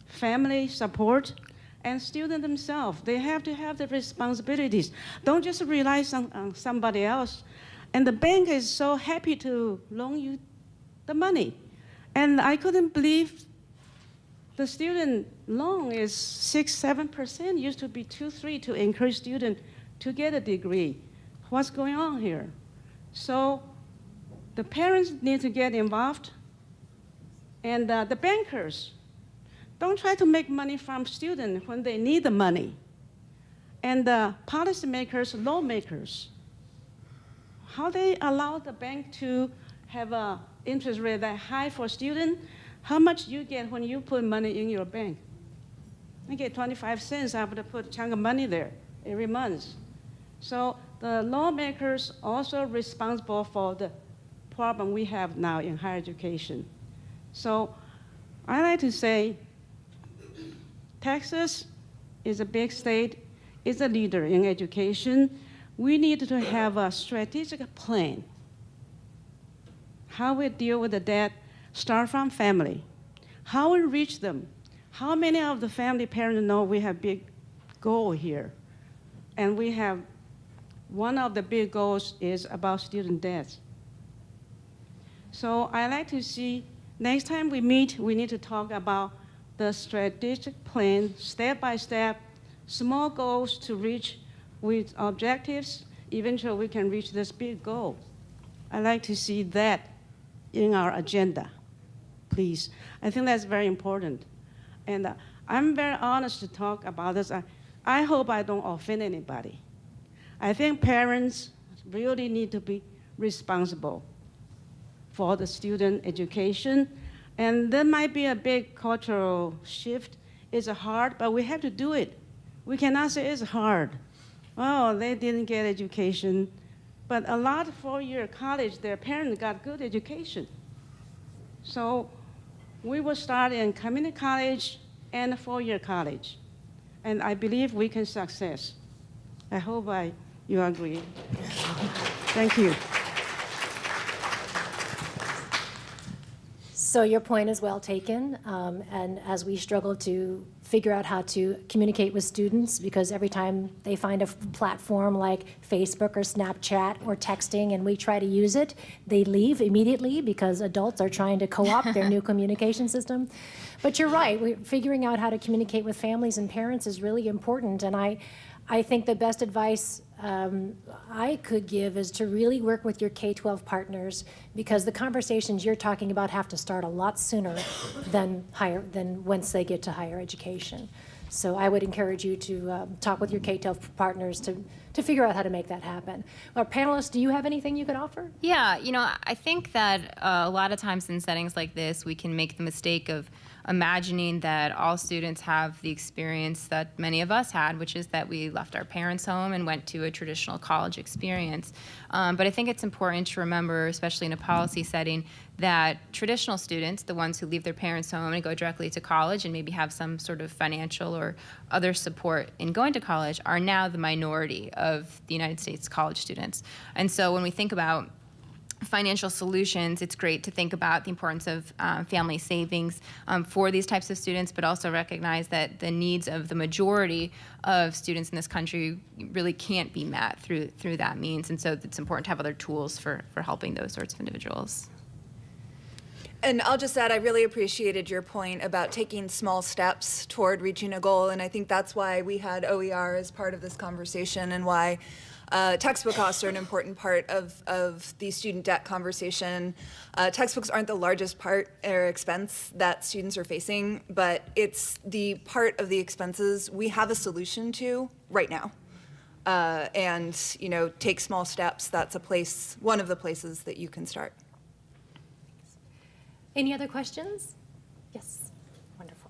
family support, and students themselves, they have to have the responsibilities. Don't just rely on somebody else. And the bank is so happy to loan you the money. And I couldn't believe the student loan is 6-7%, used to be 2-3 to encourage students to get a degree. What's going on here? So the parents need to get involved, and the bankers, don't try to make money from students when they need the money. And the policymakers, lawmakers, how they allow the bank to have an interest rate that high for students. How much you get when you put money in your bank? I get 25 cents. I have to put a chunk of money there every month. So the lawmakers also responsible for the problem we have now in higher education. So I like to say, Texas is a big state, is a leader in education. We need to have a strategic plan. How we deal with the debt, start from family. How we reach them. How many of the family parents know we have big goal here? And we have, one of the big goals is about student debt. So I like to see, next time we meet, we need to talk about the strategic plan, step by step, small goals to reach with objectives. Eventually we can reach this big goal. I like to see that in our agenda, please. I think that's very important. And I'm very honest to talk about this. I hope I don't offend anybody. I think parents really need to be responsible for the student education. And there might be a big cultural shift. It's hard, but we have to do it. We cannot say it's hard. Oh, they didn't get education. But a lot of four-year college, their parents got good education. So we will start in community college and four-year college. And I believe we can success. I hope you agree. Thank you. So your point is well taken, and as we struggle to figure out how to communicate with students, because every time they find a platform like Facebook or Snapchat or texting and we try to use it, they leave immediately because adults are trying to co-opt their new communication system. But you're right, figuring out how to communicate with families and parents is really important, and I think the best advice I could give is to really work with your K-12 partners, because the conversations you're talking about have to start a lot sooner than once they get to higher education. So I would encourage you to talk with your K-12 partners to figure out how to make that happen. Our panelists, do you have anything you could offer? Yeah, I think that a lot of times in settings like this, we can make the mistake of imagining that all students have the experience that many of us had, which is that we left our parents' home and went to a traditional college experience. But I think it's important to remember, especially in a policy setting, that traditional students, the ones who leave their parents' home and go directly to college and maybe have some sort of financial or other support in going to college, are now the minority of the United States college students. And so when we think about financial solutions, it's great to think about the importance of family savings for these types of students, but also recognize that the needs of the majority of students in this country really can't be met through that means. And so it's important to have other tools for helping those sorts of individuals. And I'll just add, I really appreciated your point about taking small steps toward reaching a goal, and I think that's why we had OER as part of this conversation, and why textbook costs are an important part of the student debt conversation. Textbooks aren't the largest part or expense that students are facing, but it's the part of the expenses we have a solution to right now. And take small steps. That's one of the places that you can start. Any other questions? Yes, wonderful.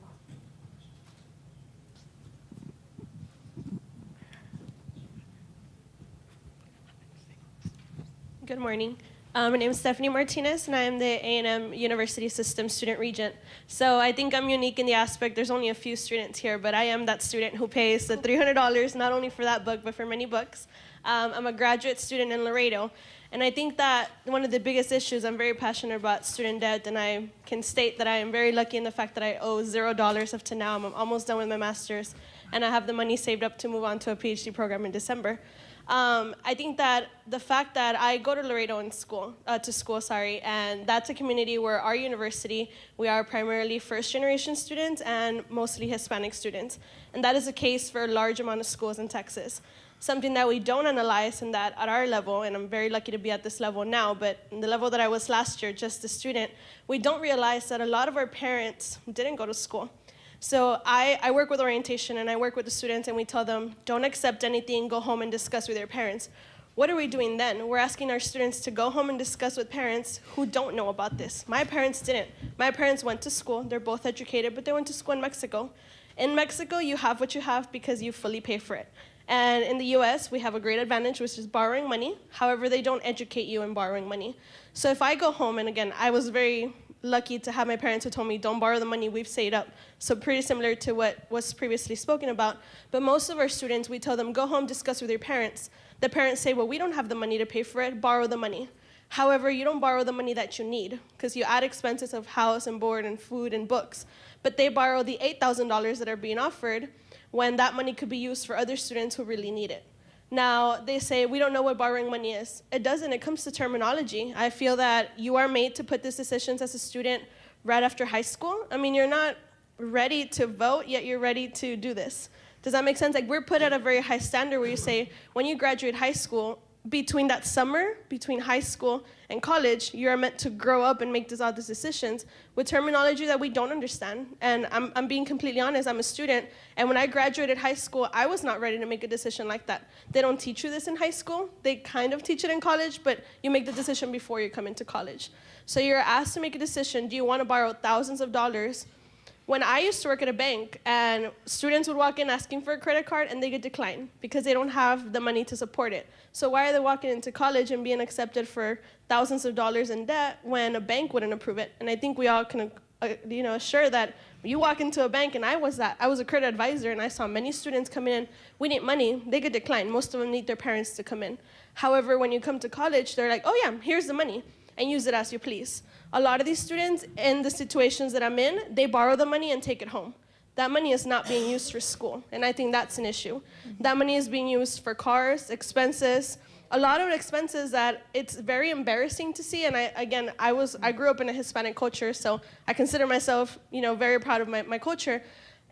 Good morning. My name is Stephanie Martinez, and I am the A&M University System Student Regent. So I think I'm unique in the aspect, there's only a few students here, but I am that student who pays the $300, not only for that book, but for many books. I'm a graduate student in Laredo, and I think that one of the biggest issues, I'm very passionate about student debt, and I can state that I am very lucky in the fact that I owe $0 up to now. I'm almost done with my master's, and I have the money saved up to move on to a PhD program in December. I think that the fact that I go to Laredo to school, and that's a community where our university, we are primarily first-generation students and mostly Hispanic students. And that is the case for a large amount of schools in Texas. Something that we don't analyze and that at our level, and I'm very lucky to be at this level now, but in the level that I was last year, just a student, we don't realize that a lot of our parents didn't go to school. So I work with orientation, and I work with the students, and we tell them, don't accept anything, go home and discuss with your parents. What are we doing then? We're asking our students to go home and discuss with parents who don't know about this. My parents didn't. My parents went to school. They're both educated, but they went to school in Mexico. In Mexico, you have what you have because you fully pay for it. And in the US, we have a great advantage, which is borrowing money. However, they don't educate you in borrowing money. So if I go home, and again, I was very lucky to have my parents who told me, don't borrow the money we've saved up. So pretty similar to what was previously spoken about. But most of our students, we tell them, go home, discuss with your parents. The parents say, well, we don't have the money to pay for it, borrow the money. However, you don't borrow the money that you need, because you add expenses of house and board and food and books. But they borrow the $8,000 that are being offered when that money could be used for other students who really need it. Now, they say, we don't know what borrowing money is. It doesn't. It comes to terminology. I feel that you are made to put these decisions as a student right after high school. I mean, you're not ready to vote, yet you're ready to do this. Does that make sense? Like, we're put at a very high standard where you say, when you graduate high school, between that summer, between high school and college, you are meant to grow up and make all these decisions with terminology that we don't understand. And I'm being completely honest, I'm a student, and when I graduated high school, I was not ready to make a decision like that. They don't teach you this in high school. They kind of teach it in college, but you make the decision before you come into college. So you're asked to make a decision, do you want to borrow thousands of dollars? When I used to work at a bank, and students would walk in asking for a credit card, and they get declined because they don't have the money to support it. So why are they walking into college and being accepted for thousands of dollars in debt when a bank wouldn't approve it? And I think we all can assure that you walk into a bank, and I was a credit advisor, and I saw many students come in, we need money, they get declined. Most of them need their parents to come in. However, when you come to college, they're like, oh yeah, here's the money, and use it as you please. A lot of these students, in the situations that I'm in, they borrow the money and take it home. That money is not being used for school, and I think that's an issue. That money is being used for cars, expenses, a lot of expenses that it's very embarrassing to see. And I grew up in a Hispanic culture, so I consider myself, very proud of my culture.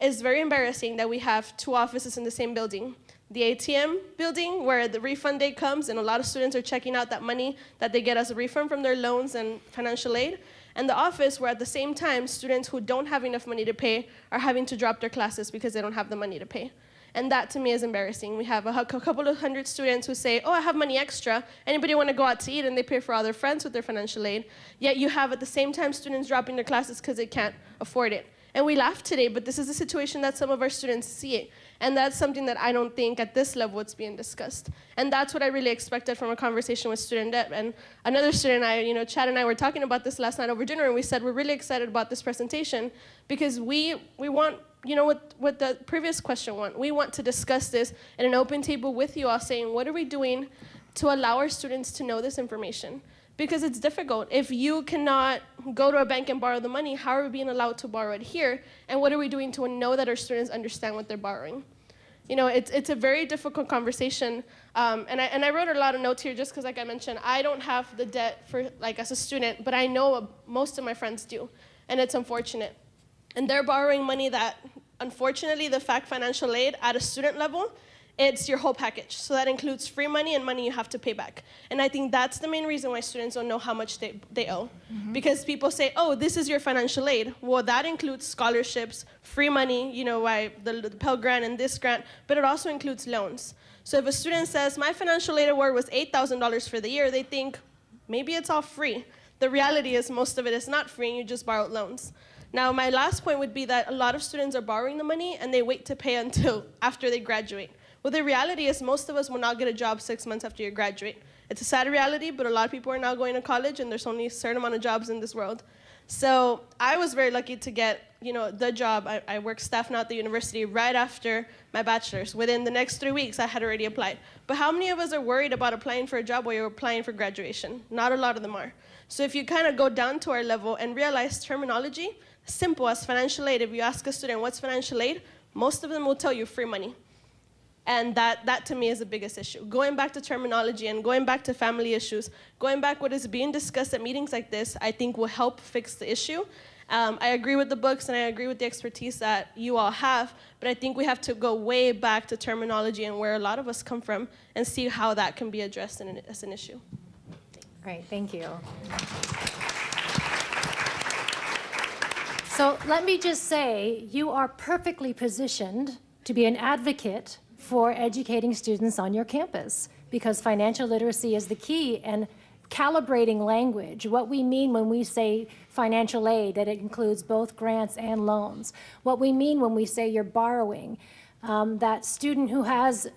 It's very embarrassing that we have two offices in the same building. The ATM building, where the refund day comes, and a lot of students are checking out that money that they get as a refund from their loans and financial aid. And the office, where at the same time, students who don't have enough money to pay are having to drop their classes because they don't have the money to pay. And that, to me, is embarrassing. We have a couple of hundred students who say, oh, I have money extra. Anybody want to go out to eat? And they pay for all their friends with their financial aid. Yet you have, at the same time, students dropping their classes because they can't afford it. And we laugh today, but this is a situation that some of our students see. And that's something that I don't think at this level it's being discussed. And that's what I really expected from a conversation with student debt. And another student, Chad and I were talking about this last night over dinner, and we said we're really excited about this presentation because we want, what the previous question want. We want to discuss this at an open table with you all, saying, what are we doing to allow our students to know this information? Because it's difficult. If you cannot go to a bank and borrow the money, how are we being allowed to borrow it here? And what are we doing to know that our students understand what they're borrowing? It's a very difficult conversation. And I wrote a lot of notes here just because, like I mentioned, I don't have the debt as a student, but I know most of my friends do. And it's unfortunate. And they're borrowing money that, unfortunately, the fact financial aid at a student level, it's your whole package. So that includes free money and money you have to pay back. And I think that's the main reason why students don't know how much they owe. Mm-hmm. Because people say, oh, this is your financial aid. Well, that includes scholarships, free money, the Pell Grant and this grant, but it also includes loans. So if a student says, my financial aid award was $8,000 for the year, they think, maybe it's all free. The reality is most of it is not free, and you just borrowed loans. Now, my last point would be that a lot of students are borrowing the money, and they wait to pay until after they graduate. Well, the reality is most of us will not get a job 6 months after you graduate. It's a sad reality, but a lot of people are now going to college, and there's only a certain amount of jobs in this world. So I was very lucky to get, the job. I worked staff now at the university right after my bachelor's. Within the next 3 weeks, I had already applied. But how many of us are worried about applying for a job while you're applying for graduation? Not a lot of them are. So if you kind of go down to our level and realize terminology, simple as financial aid, if you ask a student what's financial aid, most of them will tell you free money. And that to me is the biggest issue. Going back to terminology and going back to family issues, going back what is being discussed at meetings like this, I think will help fix the issue. I agree with the books and I agree with the expertise that you all have, but I think we have to go way back to terminology and where a lot of us come from and see how that can be addressed as an issue. Great, thank you. So let me just say, you are perfectly positioned to be an advocate for educating students on your campus, because financial literacy is the key, and calibrating language, what we mean when we say financial aid, that it includes both grants and loans, what we mean when we say you're borrowing, that student who has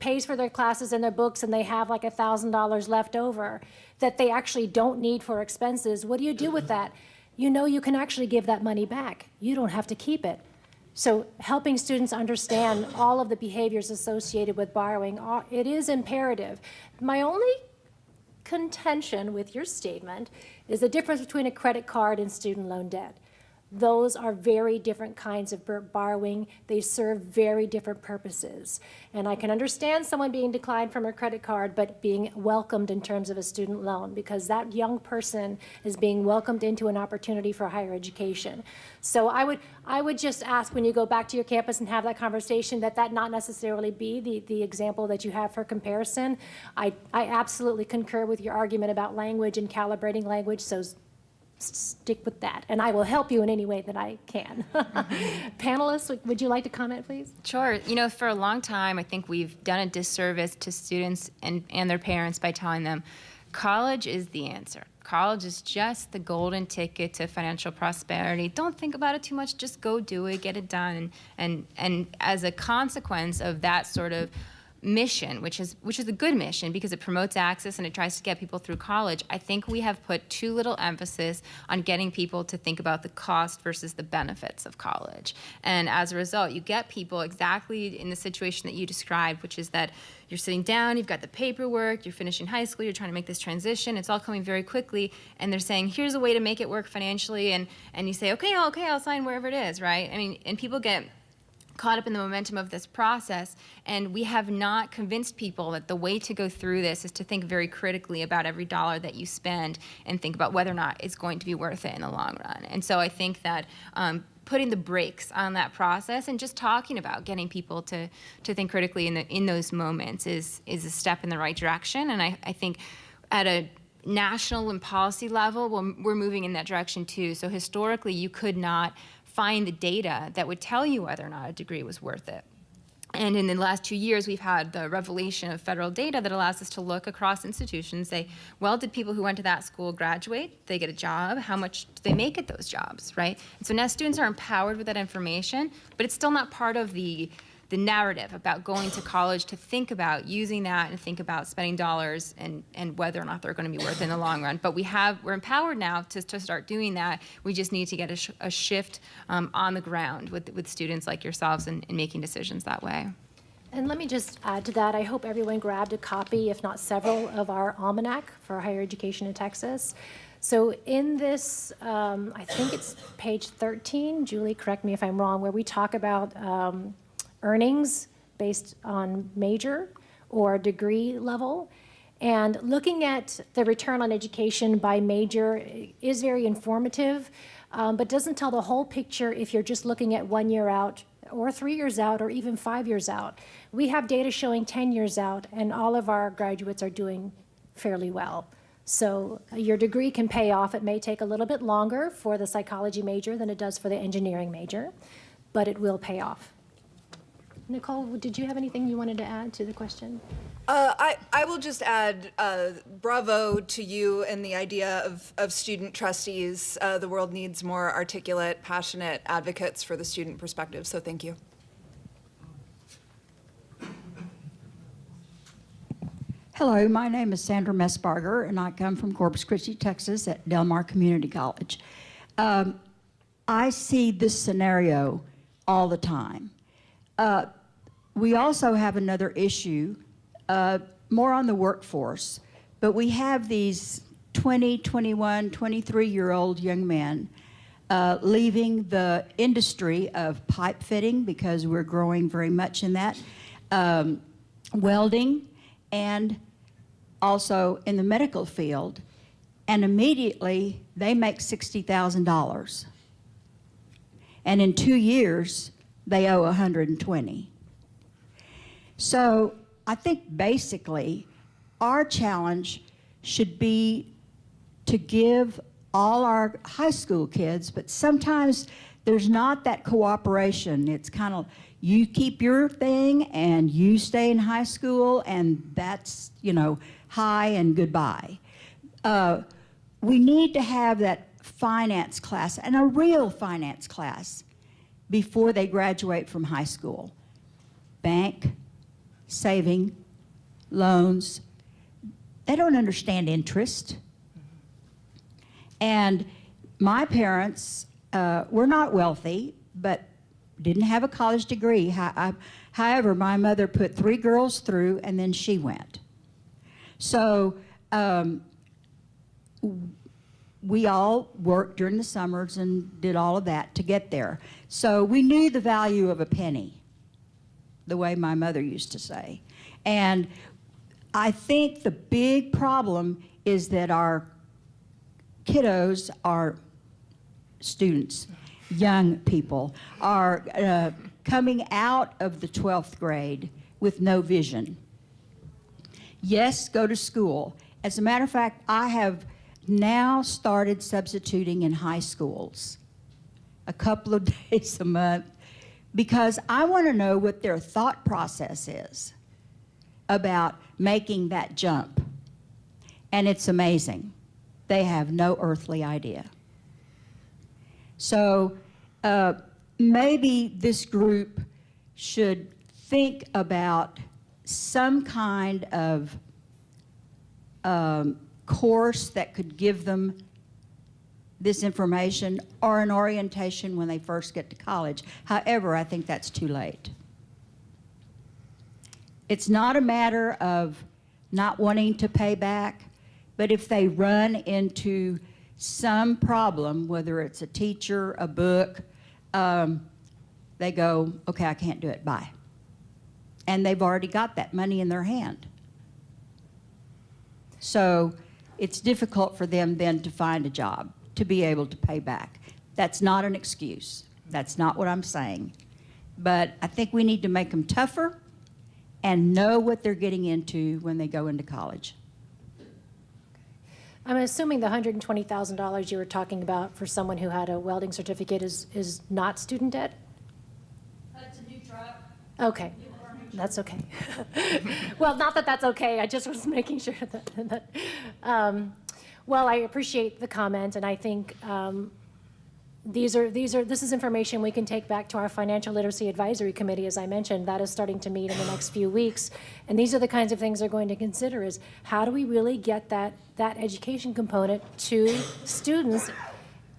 pays for their classes and their books and they have like $1,000 left over that they actually don't need for expenses, what do you do with that? You can actually give that money back. You don't have to keep it. So helping students understand all of the behaviors associated with borrowing, it is imperative. My only contention with your statement is the difference between a credit card and student loan debt. Those are very different kinds of borrowing. They serve very different purposes. And I can understand someone being declined from a credit card, but being welcomed in terms of a student loan, because that young person is being welcomed into an opportunity for higher education. So I would just ask, when you go back to your campus and have that conversation, that not necessarily be the example that you have for comparison. I absolutely concur with your argument about language and calibrating language, so stick with that, and I will help you in any way that I can. Panelists, would you like to comment, please? Sure. For a long time, I think we've done a disservice to students and their parents by telling them college is the answer. College is just the golden ticket to financial prosperity. Don't think about it too much. Just go do it, get it done. And as a consequence of that sort of mission, which is a good mission because it promotes access and it tries to get people through college, I think we have put too little emphasis on getting people to think about the cost versus the benefits of college. And as a result, you get people exactly in the situation that you described, which is that you're sitting down, you've got the paperwork, you're finishing high school, you're trying to make this transition, it's all coming very quickly, and they're saying, here's a way to make it work financially, and you say, okay, I'll sign wherever it is, right? And people get caught up in the momentum of this process, and we have not convinced people that the way to go through this is to think very critically about every dollar that you spend and think about whether or not it's going to be worth it in the long run. And so I think that putting the brakes on that process and just talking about getting people to think critically in those moments is a step in the right direction. And I think at a national and policy level, we're moving in that direction too. So historically, you could not find the data that would tell you whether or not a degree was worth it. And in the last 2 years, we've had the revelation of federal data that allows us to look across institutions, say, well, did people who went to that school graduate? Did they get a job? How much do they make at those jobs, right? And so now students are empowered with that information, but it's still not part of the narrative about going to college to think about using that and think about spending dollars and whether or not they're going to be worth it in the long run. But we're empowered now to start doing that. We just need to get a shift on the ground with students like yourselves and making decisions that way. And let me just add to that, I hope everyone grabbed a copy, if not several, of our almanac for higher education in Texas. So in this, I think it's page 13, Julie, correct me if I'm wrong, where we talk about earnings based on major or degree level. And looking at the return on education by major is very informative, but doesn't tell the whole picture if you're just looking at 1 year out or 3 years out or even 5 years out. We have data showing 10 years out, and all of our graduates are doing fairly well. So your degree can pay off. It may take a little bit longer for the psychology major than it does for the engineering major, but it will pay off. Nicole, did you have anything you wanted to add to the question? I will just add bravo to you and the idea of student trustees. The world needs more articulate, passionate advocates for the student perspective, so thank you. Hello, my name is Sandra Messbarger, and I come from Corpus Christi, Texas, at Del Mar Community College. I see this scenario all the time. We also have another issue, more on the workforce, but we have these 20, 21, 23-year-old young men leaving the industry of pipe fitting, because we're growing very much in that, welding, and also in the medical field, and immediately they make $60,000. And in 2 years, they owe 120. So I think basically our challenge should be to give all our high school kids, but sometimes there's not that cooperation. It's kind of, you keep your thing and you stay in high school, and that's, you know, hi and goodbye. We need to have that finance class, and a real finance class, before they graduate from high school. Bank, saving, loans. They don't understand interest. And my parents were not wealthy, but didn't have a college degree. However, my mother put 3 girls through, and then she went. So we all worked during the summers and did all of that to get there. So we knew the value of a penny, the way my mother used to say. And I think the big problem is that our kiddos, our students, young people, are coming out of the 12th grade with no vision. Yes, go to school. As a matter of fact, I have now started substituting in high schools a couple of days a month, because I want to know what their thought process is about making that jump. And it's amazing. They have no earthly idea. So maybe this group should think about some kind of course that could give them this information, or an orientation when they first get to college. However, I think that's too late. It's not a matter of not wanting to pay back, but if they run into some problem, whether it's a teacher, a book, they go, okay, I can't do it, bye. And they've already got that money in their hand. So it's difficult for them then to find a job, to be able to pay back. That's not an excuse. That's not what I'm saying. But I think we need to make them tougher and know what they're getting into when they go into college. I'm assuming the $120,000 you were talking about for someone who had a welding certificate is not student debt? That's a new truck. Okay, that's okay. Well, not that that's okay, I just was making sure that well, I appreciate the comment, and I think this is information we can take back to our Financial Literacy Advisory Committee, as I mentioned. That is starting to meet in the next few weeks. And these are the kinds of things they're going to consider, is how do we really get that education component to students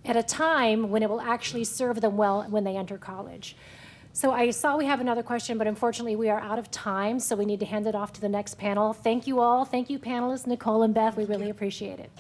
at a time when it will actually serve them well when they enter college. So I saw we have another question, but unfortunately we are out of time, so we need to hand it off to the next panel. Thank you all. Thank you, panelists, Nicole and Beth. We really appreciate it.